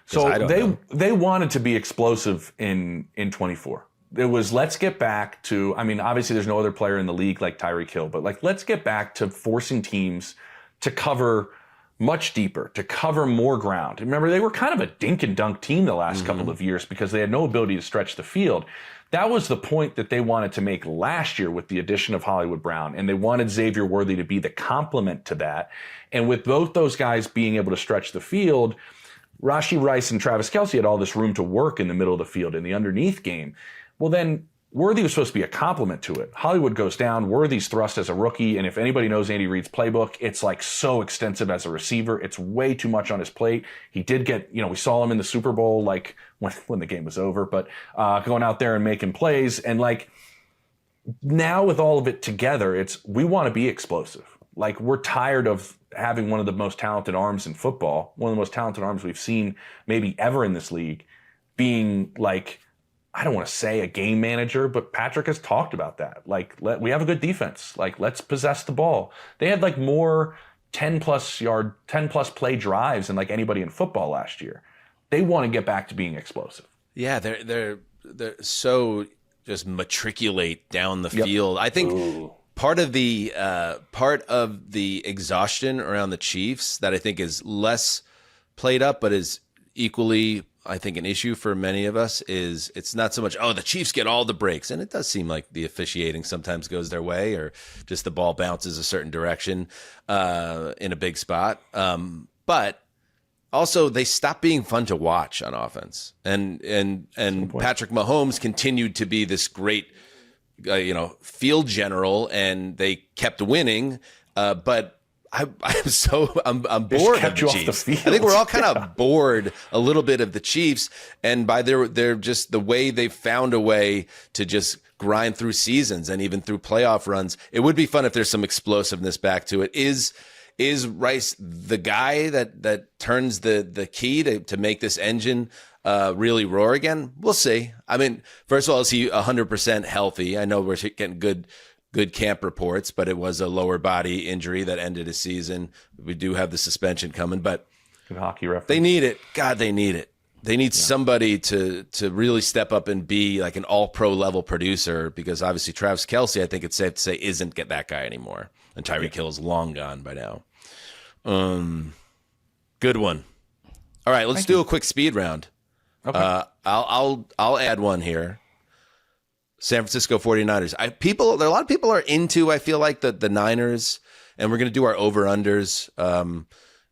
So they wanted to be explosive in 24. It was, let's get back to, obviously there's no other player in the league like Tyreek Hill, but let's get back to forcing teams to cover much deeper, to cover more ground. Remember, they were kind of a dink and dunk team the last couple of years because they had no ability to stretch the field. That was the point that they wanted to make last year with the addition of Hollywood Brown, and they wanted Xavier Worthy to be the complement to that. And with both those guys being able to stretch the field, Rashee Rice and Travis Kelce had all this room to work in the middle of the field in the underneath game. Well, then Worthy was supposed to be a complement to it. Hollywood goes down. Worthy's thrust as a rookie, and if anybody knows Andy Reid's playbook, it's so extensive as a receiver. It's way too much on his plate. He did get, we saw him in the Super Bowl, when the game was over, but going out there and making plays. And now with all of it together, we want to be explosive. We're tired of having one of the most talented arms in football, one of the most talented arms we've seen maybe ever in this league, being I don't want to say a game manager, but Patrick has talked about that. We have a good defense. Let's possess the ball. They had more 10+ play drives than anybody in football last year. They want to get back to being explosive. Yeah, they're so just matriculate down the field. I think part of the exhaustion around the Chiefs that I think is less played up, but is equally, I think, an issue for many of us is it's not so much, the Chiefs get all the breaks. And it does seem like the officiating sometimes goes their way, or just the ball bounces a certain direction in a big spot. But also they stopped being fun to watch on offense, and Patrick Mahomes continued to be this great, field general, and they kept winning, but. I'm bored of the Chiefs. I think we're all kind of bored a little bit of the Chiefs, and by their just the way they've found a way to just grind through seasons and even through playoff runs. It would be fun if there's some explosiveness back to it. Is Rice the guy that turns the key to make this engine really roar again? We'll see. I mean, first of all, is he 100% healthy? I know we're getting good camp reports, but it was a lower body injury that ended his season. We do have the suspension coming, but good hockey reference. They need it. God, they need it. They need somebody to really step up and be like an all-pro level producer, because obviously Travis Kelce, I think it's safe to say, isn't get that guy anymore. And Tyreek Hill is long gone by now. Good one. All right, let's do a quick speed round. Okay. I'll add one here. San Francisco 49ers. There are a lot of people are into, I feel like, the Niners, and we're going to do our over-unders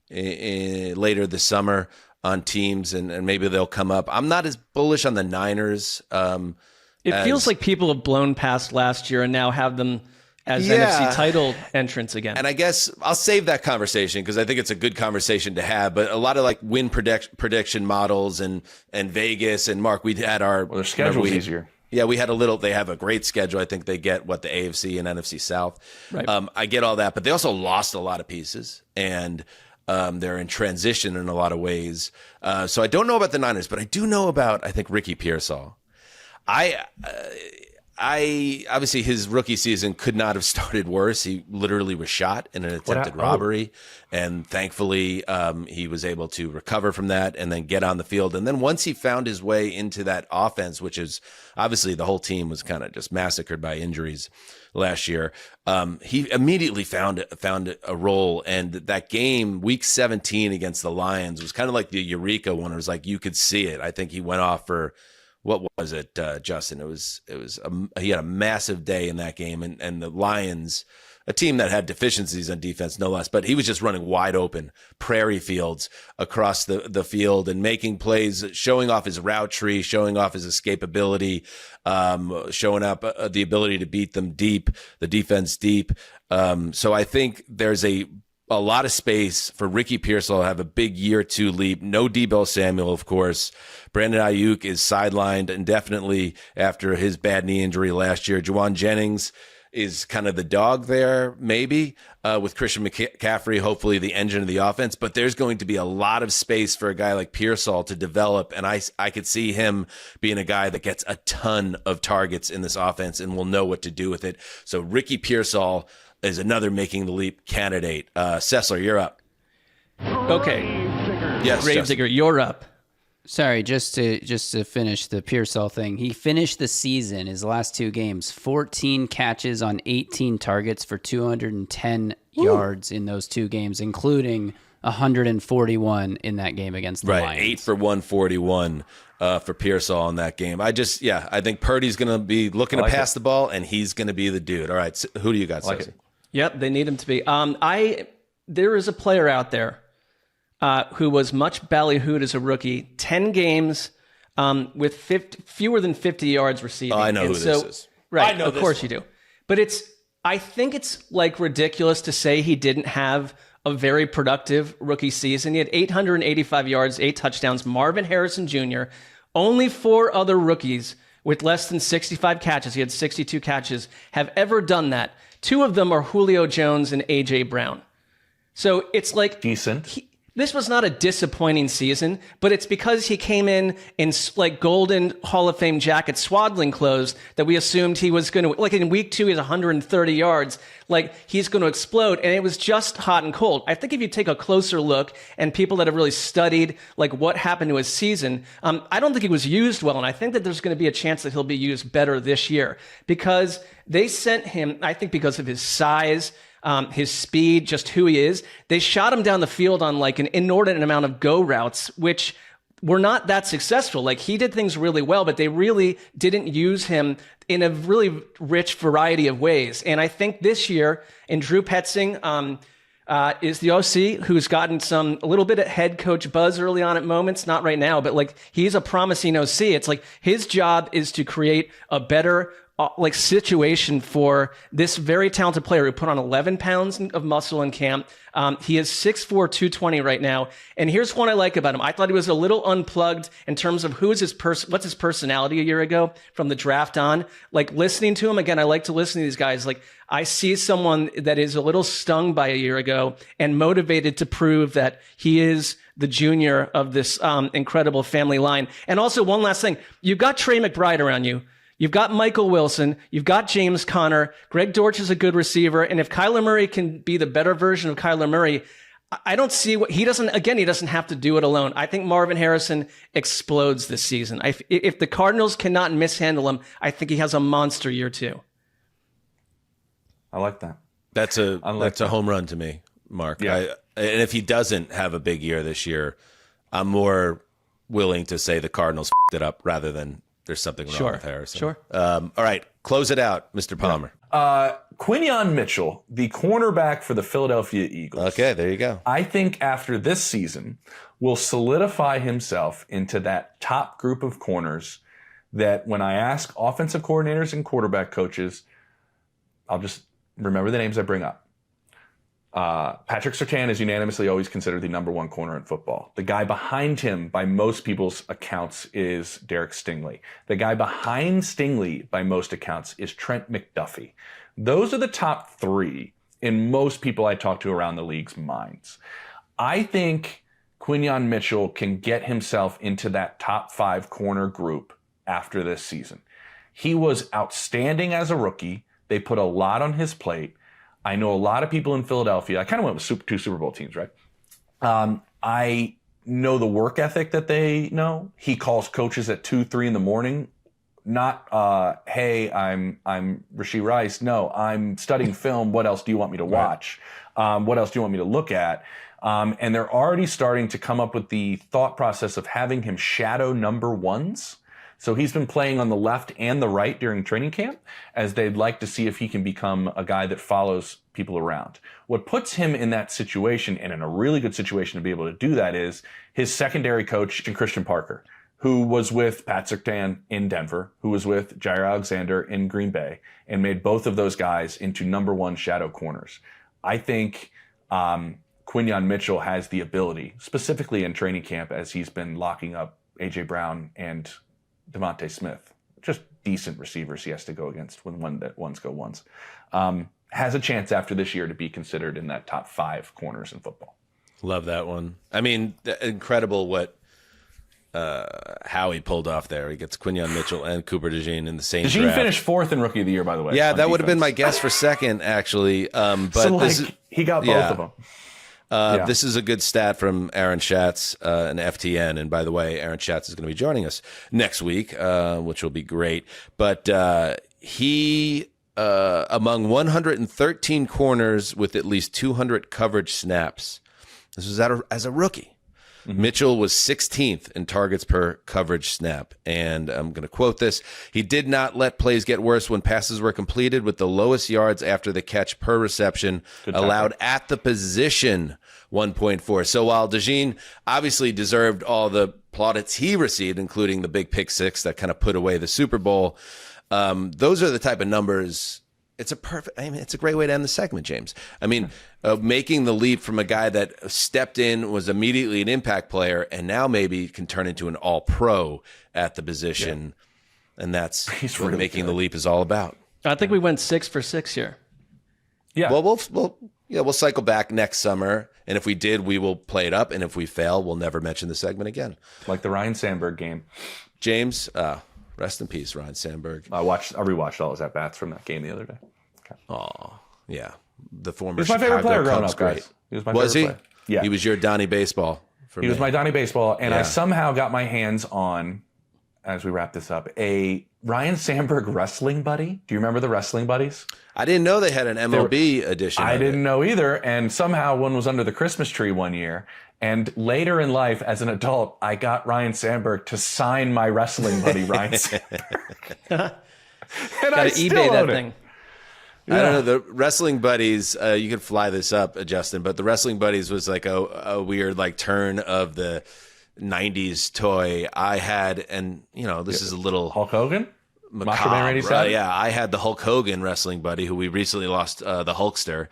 later this summer on teams, and maybe they'll come up. I'm not as bullish on the Niners. It feels like people have blown past last year and now have them as NFC title entrants again. And I guess I'll save that conversation because I think it's a good conversation to have. But a lot of like win prediction models and Vegas and Mark, we had our their schedule's easier. Yeah, we had they have a great schedule. I think they get the AFC and NFC South. Right. I get all that, but they also lost a lot of pieces, and they're in transition in a lot of ways. So I don't know about the Niners, but I do know about, I think, Ricky Pearsall. I obviously his rookie season could not have started worse. He literally was shot in an attempted robbery, and thankfully he was able to recover from that and then get on the field. And then once he found his way into that offense, which is obviously the whole team was kind of just massacred by injuries last year, he immediately found a role. And that game, week 17 against the Lions, was kind of like the Eureka one. It was like you could see it. I think he went off for. What was it, Justin? He had a massive day in that game, and the Lions, a team that had deficiencies on defense, no less, but he was just running wide open prairie fields across the field and making plays, showing off his route tree, showing off his escapability, showing up the ability to beat them deep, the defense deep. So I think there's a lot of space for Ricky Pearsall to have a big year 2 leap. No Deebo Samuel, of course. Brandon Ayuk is sidelined indefinitely after his bad knee injury last year. Juwan Jennings is kind of the dog there, maybe, with Christian McCaffrey, hopefully the engine of the offense. But there's going to be a lot of space for a guy like Pearsall to develop, and I could see him being a guy that gets a ton of targets in this offense and will know what to do with it. So Ricky Pearsall is another making the leap candidate. Sessler, you're up. Okay. Yes, Gravedigger, you're up. Sorry, just to finish the Pearsall thing. He finished the season, his last 2 games, 14 catches on 18 targets for 210 yards in those 2 games, including 141 in that game against the Lions. 8 for 141 for Pearsall in that game. I think Purdy's going to be looking to pass the ball, and he's going to be the dude. All right, so who do you got, Ceci? Yep, they need him to be. There is a player out there who was much ballyhooed as a rookie, 10 games with fewer than 50 yards receiving. Oh, I know who this is. Right, of course you do. But I think it's like ridiculous to say he didn't have a very productive rookie season. He had 885 yards, 8 touchdowns. Marvin Harrison Jr., only 4 other rookies with less than 65 catches, he had 62 catches, have ever done that. 2 of them are Julio Jones and A.J. Brown. So it's like... Decent. This was not a disappointing season, but it's because he came in like golden Hall of Fame jacket swaddling clothes that we assumed he was going to, like in week 2, he's 130 yards, like he's going to explode. And it was just hot and cold. I think if you take a closer look and people that have really studied like what happened to his season, I don't think he was used well. And I think that there's going to be a chance that he'll be used better this year because they sent him, I think because of his size, his speed, just who he is. They shot him down the field on like an inordinate amount of go routes, which were not that successful. Like he did things really well, but they really didn't use him in a really rich variety of ways. And I think this year in Drew Petzing, is the OC, who's gotten a little bit of head coach buzz early on at moments, not right now, but like he's a promising OC. It's like his job is to create a better situation for this very talented player who put on 11 pounds of muscle in camp. He is 6'4", 220 right now. And here's what I like about him. I thought he was a little unplugged in terms of what's his personality a year ago from the draft on. Like listening to him, again, I like to listen to these guys. Like I see someone that is a little stung by a year ago and motivated to prove that he is the junior of this incredible family line. And also one last thing, you've got Trey McBride around you. You've got Michael Wilson. You've got James Conner. Greg Dortch is a good receiver. And if Kyler Murray can be the better version of Kyler Murray, I don't see what he doesn't have to do it alone. I think Marvin Harrison explodes this season. If the Cardinals cannot mishandle him, I think he has a monster year too. I like that. That's a home run to me, Mark. Yeah. And if he doesn't have a big year this year, I'm more willing to say the Cardinals f***ed it up rather than there's something wrong with Harrison. Sure. All right, close it out, Mr. Palmer. Quinyon Mitchell, the cornerback for the Philadelphia Eagles. Okay, there you go. I think after this season will solidify himself into that top group of corners that when I ask offensive coordinators and quarterback coaches, I'll just remember the names I bring up. Patrick Surtain is unanimously always considered the number one corner in football. The guy behind him, by most people's accounts, is Derek Stingley. The guy behind Stingley, by most accounts, is Trent McDuffie. Those are the top three in most people I talk to around the league's minds. I think Quinyon Mitchell can get himself into that top 5 corner group after this season. He was outstanding as a rookie. They put a lot on his plate. I know a lot of people in Philadelphia. I kind of went with 2 Super Bowl teams, right? I know the work ethic that they know. He calls coaches at 2, 3 in the morning. Not, hey, I'm Rashee Rice. No, I'm studying film. What else do you want me to watch? What else do you want me to look at? And they're already starting to come up with the thought process of having him shadow number ones. So he's been playing on the left and the right during training camp, as they'd like to see if he can become a guy that follows people around. What puts him in that situation, and in a really good situation to be able to do that, is his secondary coach, Christian Parker, who was with Pat Surtain in Denver, who was with Jair Alexander in Green Bay, and made both of those guys into number one shadow corners. I think Quinyon Mitchell has the ability, specifically in training camp, as he's been locking up A.J. Brown and Devontae Smith, just decent receivers he has to go against when ones go ones, has a chance after this year to be considered in that top 5 corners in football. Love that one. I mean, incredible what Howie pulled off there. He gets Quinyon Mitchell and Cooper DeJean in the same draft. DeJean finished 4th in Rookie of the Year, by the way. Yeah, that would have been my guess for second, actually. But so, he got both of them. This is a good stat from Aaron Schatz and FTN. And by the way, Aaron Schatz is going to be joining us next week, which will be great. But he, among 113 corners with at least 200 coverage snaps, this was as a rookie. Mm-hmm. Mitchell was 16th in targets per coverage snap. And I'm going to quote this. He did not let plays get worse when passes were completed, with the lowest yards after the catch per reception allowed at the position, 1.4. So while DeJean obviously deserved all the plaudits he received, including the big pick 6 that kind of put away the Super Bowl, those are the type of numbers. It's a great way to end the segment, James. I mean, making the leap from a guy that stepped in, was immediately an impact player, and now maybe can turn into an all-pro at the position. Yeah. And that's what really making the leap is all about. I think we went 6 for 6 here. Yeah. Well, we'll cycle back next summer, and if we did, we will play it up, and if we fail, we'll never mention the segment again. Like the Ryan Sandberg game. James, rest in peace, Ryan Sandberg. I rewatched all his at-bats from that game the other day. Oh, yeah. The former He was my favorite player growing up, great. guys. He was my favorite player. Yeah. He was your Donnie Baseball. He was my Donnie Baseball, and I somehow got my hands on, as we wrap this up, a Ryan Sandberg wrestling buddy. Do you remember the wrestling buddies? I didn't know they had an MLB edition. I didn't know either, and somehow one was under the Christmas tree one year. And later in life, as an adult, I got Ryan Sandberg to sign my wrestling buddy, Ryan Sandberg. And I still eBay that own it. thing. I don't know. The Wrestling Buddies, you could fly this up, Justin, but the Wrestling Buddies was like a weird like turn of the 90s toy I had. And, you know, this is a little Hulk Hogan? macabre. Macho Man Randy Savage? Yeah, I had the Hulk Hogan Wrestling Buddy, who we recently lost, the Hulkster.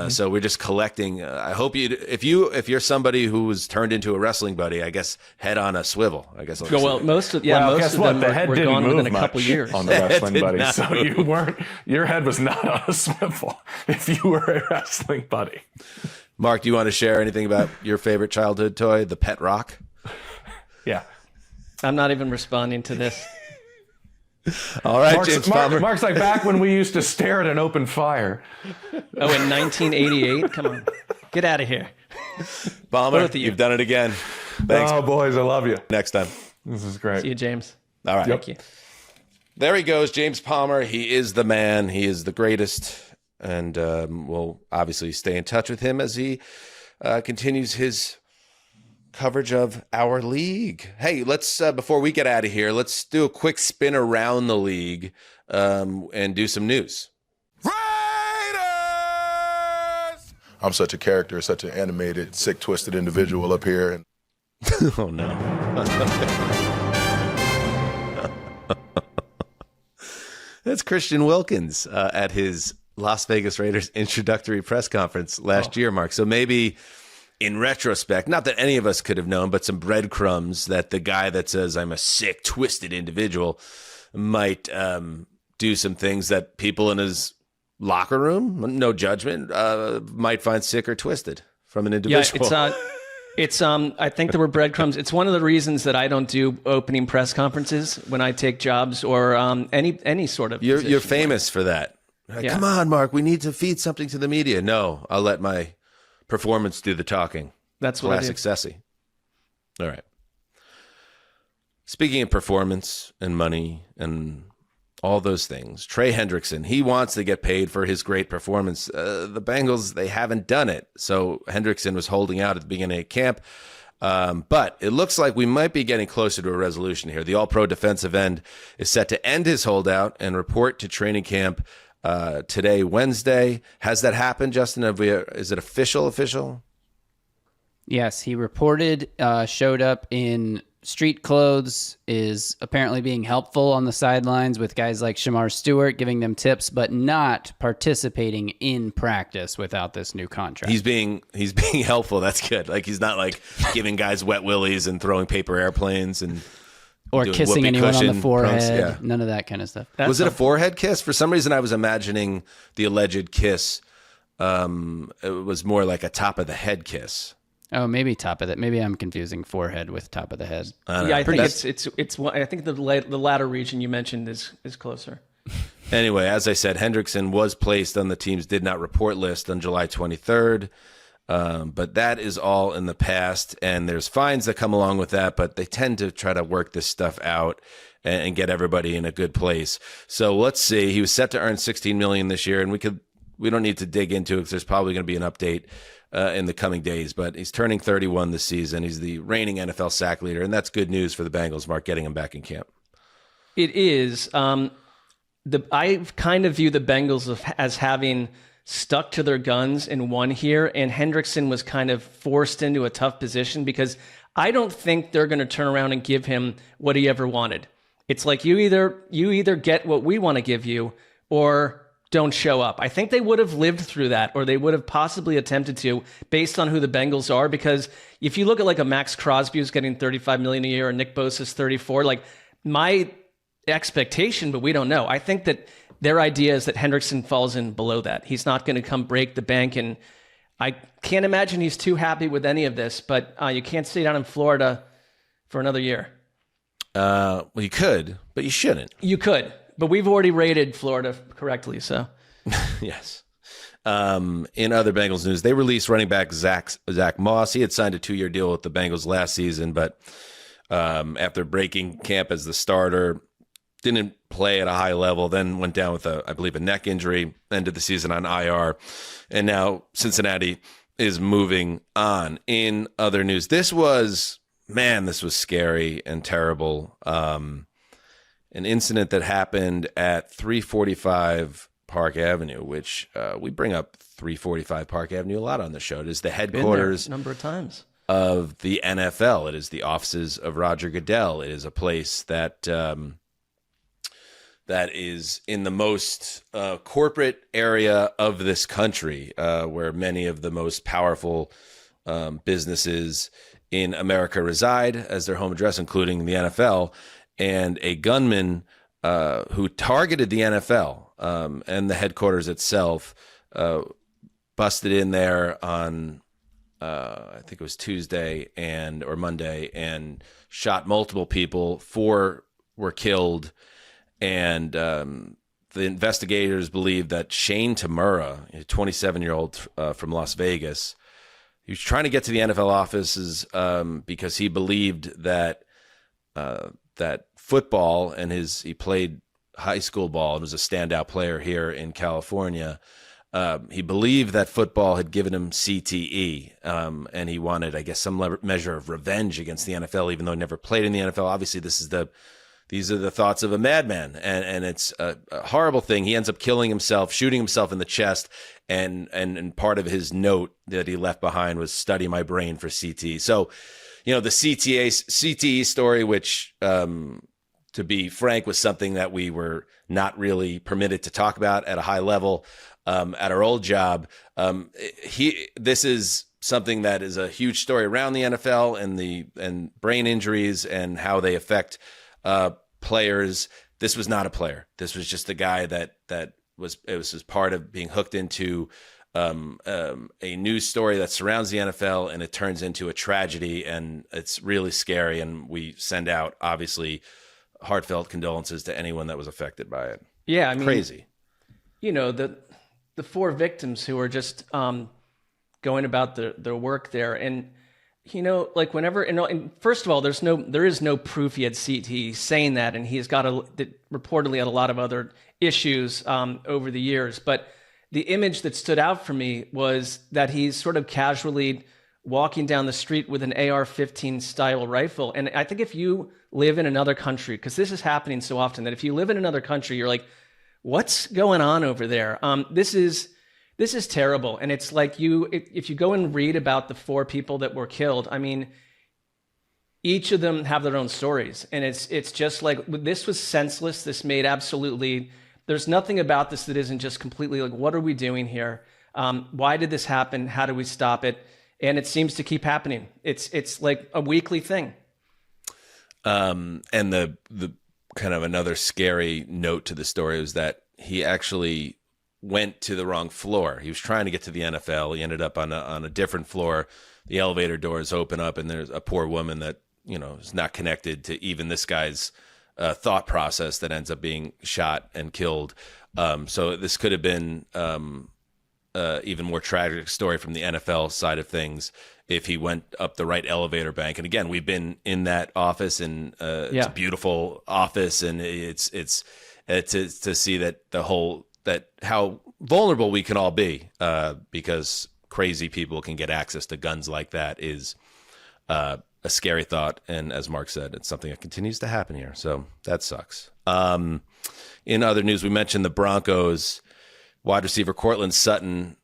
So we're just collecting. I hope if you're somebody who was turned into a wrestling buddy, I guess head on a swivel. I guess. Most of guess them what? The head were didn't gone move within a much couple years. on the Wrestling did Buddy, not so your head was not on a swivel if you were a wrestling buddy. Mark, do you want to share anything about your favorite childhood toy, the Pet Rock? Yeah. I'm not even responding to this. All right, James Palmer. Mark's like back when we used to stare at an open fire. Oh, in 1988? Come on. Get out of here. Palmer, Both of you. you've done it again. Thanks. Oh, boys, I love you. Next time. This is great. See you, James. All right. Thank you. There he goes, James Palmer. He is the man. He is the greatest. And we'll obviously stay in touch with him as he continues his coverage of our league. Hey, let's before we get out of here, let's do a quick spin around the league and do some news. Raiders! I'm such a character, such an animated, sick, twisted individual up here. And Oh, no. That's Christian Wilkins at his Las Vegas Raiders introductory press conference last year, Mark. So maybe in retrospect, not that any of us could have known, but some breadcrumbs that the guy that says I'm a sick, twisted individual might do some things that people in his locker room, no judgment, might find sick or twisted from an individual. Yeah, it's I think there were breadcrumbs. It's one of the reasons that I don't do opening press conferences when I take jobs or any sort of You're position. famous for that. Yeah. Come on, Mark, we need to feed something to the media. No, I'll let my performance do the talking. That's what I do. Classic Sessy. All right. Speaking of performance and money and all those things, Trey Hendrickson, he wants to get paid for his great performance. The Bengals, they haven't done it. So Hendrickson was holding out at the beginning of camp. But it looks like we might be getting closer to a resolution here. The All-Pro defensive end is set to end his holdout and report to training camp today, Wednesday. Has that happened, Justin? Is it official? Yes, he reported, showed up in street clothes, is apparently being helpful on the sidelines with guys like Shamar Stewart, giving them tips, but not participating in practice without this new contract. He's being helpful. That's good. Like he's not like giving guys wet willies and throwing paper airplanes and or doing kissing whoopee anyone on the cushion forehead. pranks. Yeah. None of that kind of stuff. Was it a forehead kiss? For some reason, I was imagining the alleged kiss. It was more like a top of the head kiss. Oh, maybe top of that. Maybe I'm confusing forehead with top of the head. Yeah, I think it's. I think the latter region you mentioned is closer. Anyway, as I said, Hendrickson was placed on the team's did not report list on July 23rd. But that is all in the past, and there's fines that come along with that, but they tend to try to work this stuff out and get everybody in a good place. So let's see. He was set to earn $16 million this year, and we don't need to dig into it because there's probably going to be an update in the coming days, but he's turning 31 this season. He's the reigning NFL sack leader, and that's good news for the Bengals, Mark, getting him back in camp. It is. I kind of view the Bengals as having stuck to their guns and won here, and Hendrickson was kind of forced into a tough position because I don't think they're going to turn around and give him what he ever wanted. It's like you either get what we want to give you or don't show up. I think they would have lived through that, or they would have possibly attempted to, based on who the Bengals are. Because if you look at like a Max Crosby who's getting $35 million a year, or Nick Bosa's 34, like my expectation, but we don't know. I think that their idea is that Hendrickson falls in below that. He's not going to come break the bank, and I can't imagine he's too happy with any of this. But you can't stay down in Florida for another year. Well, you could, but you shouldn't. You could. But we've already rated Florida correctly, so. Yes. In other Bengals news, they released running back Zach Moss. He had signed a 2-year deal with the Bengals last season, but after breaking camp as the starter, didn't play at a high level, then went down with, I believe, a neck injury, ended the season on IR, and now Cincinnati is moving on. In other news, this was scary and terrible. An incident that happened at 345 Park Avenue, which we bring up 345 Park Avenue a lot on the show. It is the Been headquarters there a number of times. of the NFL. It is the offices of Roger Goodell. It is a place that that is in the most corporate area of this country, where many of the most powerful businesses in America reside as their home address, including the NFL. And a gunman who targeted the NFL and the headquarters itself busted in there on I think it was Tuesday or Monday, and shot multiple people. 4 were killed, and the investigators believe that Shane Tamura, a 27-year-old from Las Vegas, he was trying to get to the NFL offices because he believed that that football, and he played high school ball and was a standout player here in California. He believed that football had given him CTE, and he wanted, I guess, some measure of revenge against the NFL, even though he never played in the NFL. Obviously, these are the thoughts of a madman, and it's a horrible thing. He ends up killing himself, shooting himself in the chest, and part of his note that he left behind was "study my brain for CTE." So, the CTE story, which, to be frank, was something that we were not really permitted to talk about at a high level. At our old job, this is something that is a huge story around the NFL and brain injuries and how they affect players. This was not a player. This was just a guy that was part of being hooked into a news story that surrounds the NFL, and it turns into a tragedy, and it's really scary. And we send out, obviously, heartfelt condolences to anyone that was affected by it. Yeah, I mean, crazy. The 4 victims who are just going about their work there, and whenever, and first of all, there is no proof he had CTE, saying that, and he's got reportedly had a lot of other issues over the years. But the image that stood out for me was that he's sort of casually walking down the street with an AR-15 style rifle. And I think if you live in another country, because this is happening so often, that if you live in another country, you're like, what's going on over there? This is terrible. And it's like if you go and read about the 4 people that were killed, I mean, each of them have their own stories. And it's just like, this was senseless. This made there's nothing about this that isn't just completely like, what are we doing here? Why did this happen? How do we stop it? And it seems to keep happening. It's like a weekly thing. And the kind of another scary note to the story was that he actually went to the wrong floor. He was trying to get to the NFL. He ended up on a different floor. The elevator doors open up, and there's a poor woman that is not connected to even this guy's thought process that ends up being shot and killed. So this could have been even more tragic story from the NFL side of things if he went up the right elevator bank. And again, we've been in that office, and it's a beautiful office, and it's to see that how vulnerable we can all be, because crazy people can get access to guns like that is a scary thought. And as Mark said, it's something that continues to happen here. So that sucks. In other news, we mentioned the Broncos wide receiver Courtland Sutton.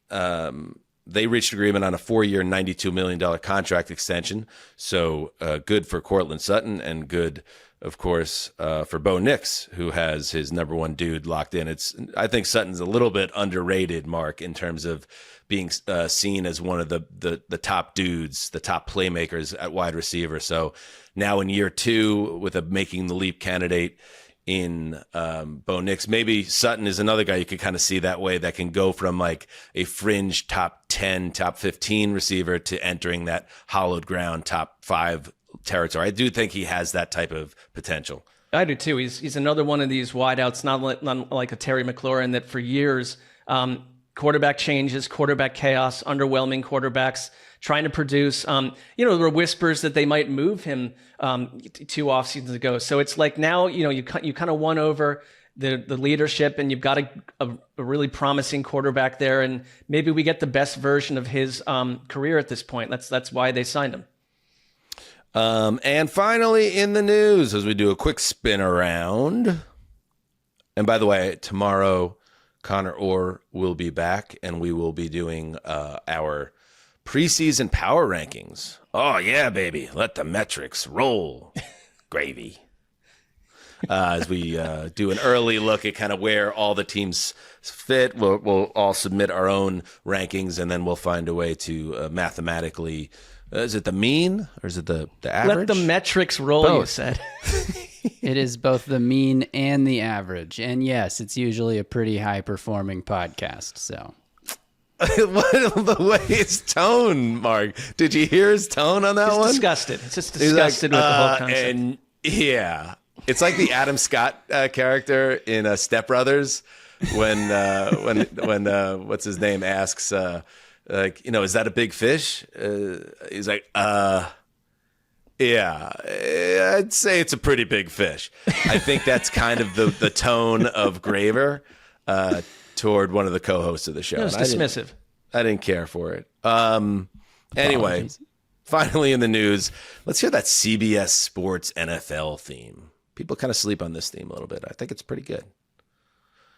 They reached agreement on a 4-year, $92 million contract extension. So good for Courtland Sutton, and good, of course, for Bo Nix, who has his number 1 dude locked in. I think Sutton's a little bit underrated, Mark, in terms of being seen as one of the top dudes, the top playmakers at wide receiver. So now in year 2, with a making the leap candidate in Bo Nix, maybe Sutton is another guy you could kind of see that way, that can go from like a fringe top 10, top 15 receiver to entering that hollowed ground top 5 territory. I do think he has that type of potential. I do too. He's another one of these wideouts, not like a Terry McLaurin, that for years, quarterback changes, quarterback chaos, underwhelming quarterbacks trying to produce. There were whispers that they might move him 2 off seasons ago. So it's like now, you kind of won over the leadership, and you've got a really promising quarterback there, and maybe we get the best version of his career at this point. That's why they signed him. And finally, in the news, as we do a quick spin around, and by the way, tomorrow, Connor Orr will be back, and we will be doing our preseason power rankings. Oh, yeah, baby. Let the metrics roll. Gravy. As we do an early look at kind of where all the teams fit. We'll all submit our own rankings, and then we'll find a way to mathematically is it the mean or is it the average? Let the metrics roll, Both. you said. It is both the mean and the average. And yes, it's usually a pretty high-performing podcast, so... The way his tone, Mark. Did you hear his tone on that It's one? disgusted. It's just He's like, disgusted with the whole concept. And yeah, it's like the Adam Scott character in Step Brothers when what's his name asks, like, is that a big fish? He's like, yeah, I'd say it's a pretty big fish. I think that's kind of the tone of Graver toward one of the co-hosts of the show. It was And dismissive. I didn't care for it. Anyway, Apologies. finally in the news, let's hear that CBS Sports NFL theme. People kind of sleep on this theme a little bit. I think it's pretty good.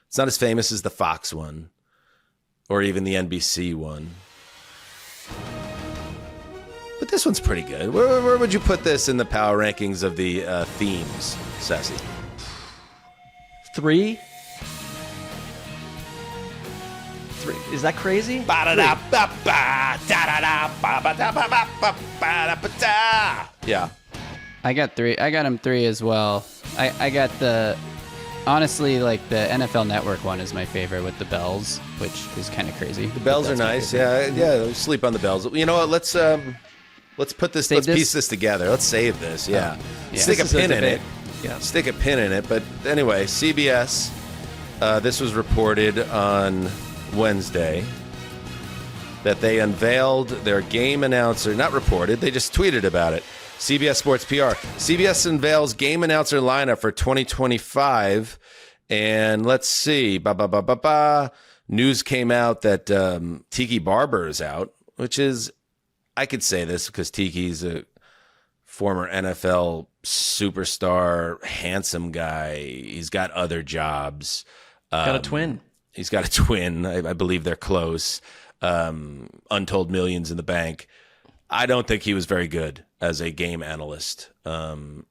It's not as famous as the Fox one or even the NBC one. But this one's pretty good. Where would you put this in the power rankings of the themes, Sassy? 3. Is that crazy? Yeah. I got 3. I got him 3 as well. I got honestly, like the NFL Network one is my favorite with the bells, which is kind of crazy. The bells are nice. Yeah. We sleep on the bells. You know what? Let's put this. Save Let's this? piece this together. Let's save this. Yeah. Yeah. Stick a This is a pin in debate. it. Yeah. Stick a pin in it. But anyway, CBS. This was reported on Wednesday that they unveiled their game announcer. Not reported. They just tweeted about it. CBS Sports PR. CBS unveils game announcer lineup for 2025. And let's see. News came out that Tiki Barber is out, which is, I could say this because Tiki's a former NFL superstar, handsome guy. He's got other jobs. Got a twin. He's got a twin. I believe they're close. Untold millions in the bank. I don't think he was very good as a game analyst. And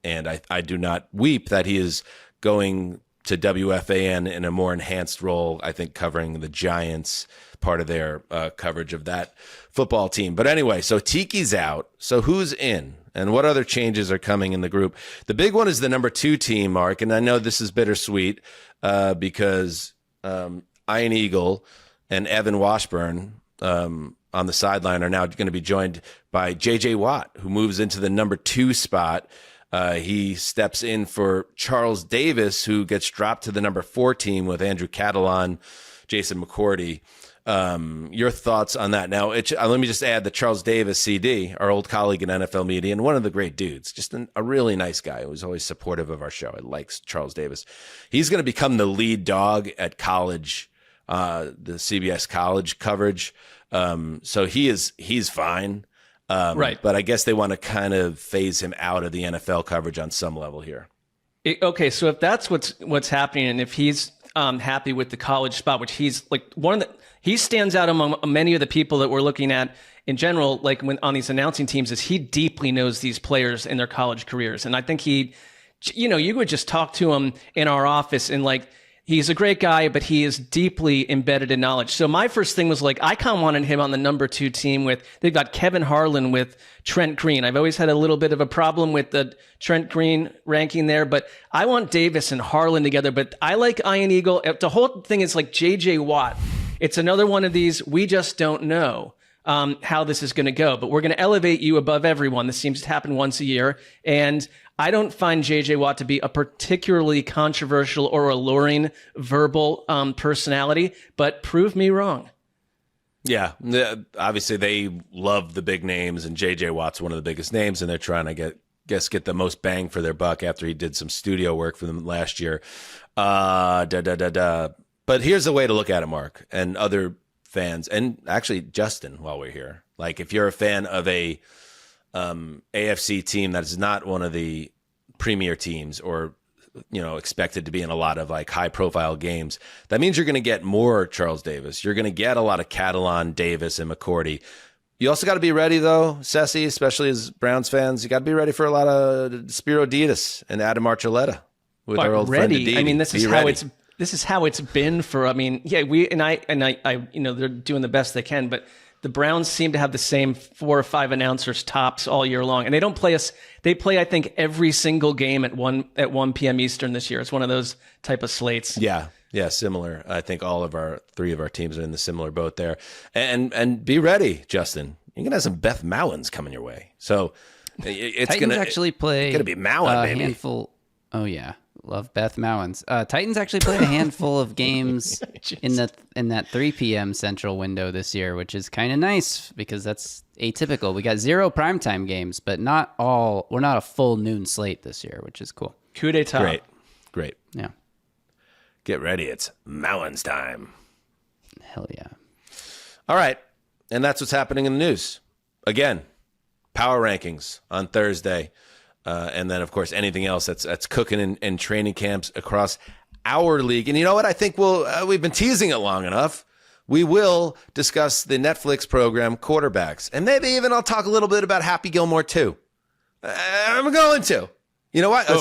I do not weep that he is going to WFAN in a more enhanced role, I think covering the Giants, part of their coverage of that football team. But anyway, so Tiki's out. So who's in? And what other changes are coming in the group? The big one is the number 2 team, Mark. And I know this is bittersweet because Ian Eagle and Evan Washburn on the sideline are now going to be joined by J.J. Watt, who moves into the number 2 spot. He steps in for Charles Davis, who gets dropped to the number 4 team with Andrew Catalon, Jason McCourty. Your thoughts on that? Now, let me just add that Charles Davis, CD, our old colleague in NFL media, and one of the great dudes, just a really nice guy who's always supportive of our show. I like Charles Davis. He's going to become the lead dog at college, the CBS college coverage. So he's fine. Right. But I guess they want to kind of phase him out of the NFL coverage on some level here. Okay, so if that's what's happening, and if he's happy with the college spot, which he's like he stands out among many of the people that we're looking at in general, like when on these announcing teams, is he deeply knows these players in their college careers, and I think you would just talk to him in our office and like. He's a great guy, but he is deeply embedded in knowledge. So my first thing was like, I kind of wanted him on the number 2 team they've got Kevin Harlan with Trent Green. I've always had a little bit of a problem with the Trent Green ranking there, but I want Davis and Harlan together. But I like Ian Eagle. The whole thing is like J.J. Watt. It's another one of these, we just don't know how this is going to go, but we're going to elevate you above everyone. This seems to happen once a year. And I don't find J.J. Watt to be a particularly controversial or alluring verbal personality, but prove me wrong. Yeah, obviously they love the big names, and J.J. Watt's one of the biggest names, and they're trying to get the most bang for their buck after he did some studio work for them last year. But here's the way to look at it, Mark, and other fans, and actually Justin, while we're here. Like, if you're a fan of a AFC team that is not one of the premier teams or expected to be in a lot of like high profile games. That means you're going to get more Charles Davis. You're going to get a lot of Catalan, Davis, and McCourty. You also got to be ready, though, Sessy, especially as Browns fans. You got to be ready for a lot of Spiro Ditas and Adam Archuleta with our old friend Aditi. I mean, this is how it's been for. I mean, yeah, I they're doing the best they can, but the Browns seem to have the same 4 or 5 announcers tops all year long, and they don't play us. They play, I think, every single game at 1 p.m. Eastern this year. It's one of those type of slates. Yeah, similar. I think all of our 3 of our teams are in the similar boat there. And be ready, Justin. You're gonna have some Beth Mowins coming your way. So it's Titans actually play. It's gonna be Mowen, baby. Handful. Oh yeah. Love Beth Mowins. Titans actually played a handful of games in that 3 p.m. Central window this year, which is kind of nice because that's atypical. We got 0 primetime games, but not all. We're not a full noon slate this year, which is cool. Coup d'etat. Great. Yeah. Get ready. It's Mowins time. Hell yeah. All right. And that's what's happening in the news. Again, power rankings on Thursday. And then, of course, anything else that's cooking in training camps across our league. And you know what? I think we've been teasing it long enough. We will discuss the Netflix program Quarterbacks. And maybe even I'll talk a little bit about Happy Gilmore, too. I'm going to. You know what? I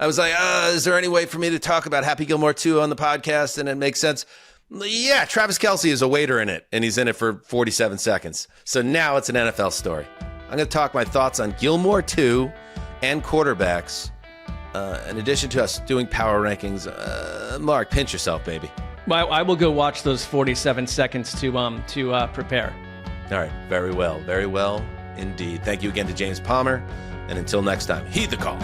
was like, is there any way for me to talk about Happy Gilmore 2 on the podcast and it makes sense? Yeah, Travis Kelce is a waiter in it, and he's in it for 47 seconds. So now it's an NFL story. I'm going to talk my thoughts on Gilmore 2 and Quarterbacks, in addition to us doing power rankings. Mark, pinch yourself, baby. Well, I will go watch those 47 seconds to prepare. All right, very well indeed. Thank you again to James Palmer, and until next time, heed the call.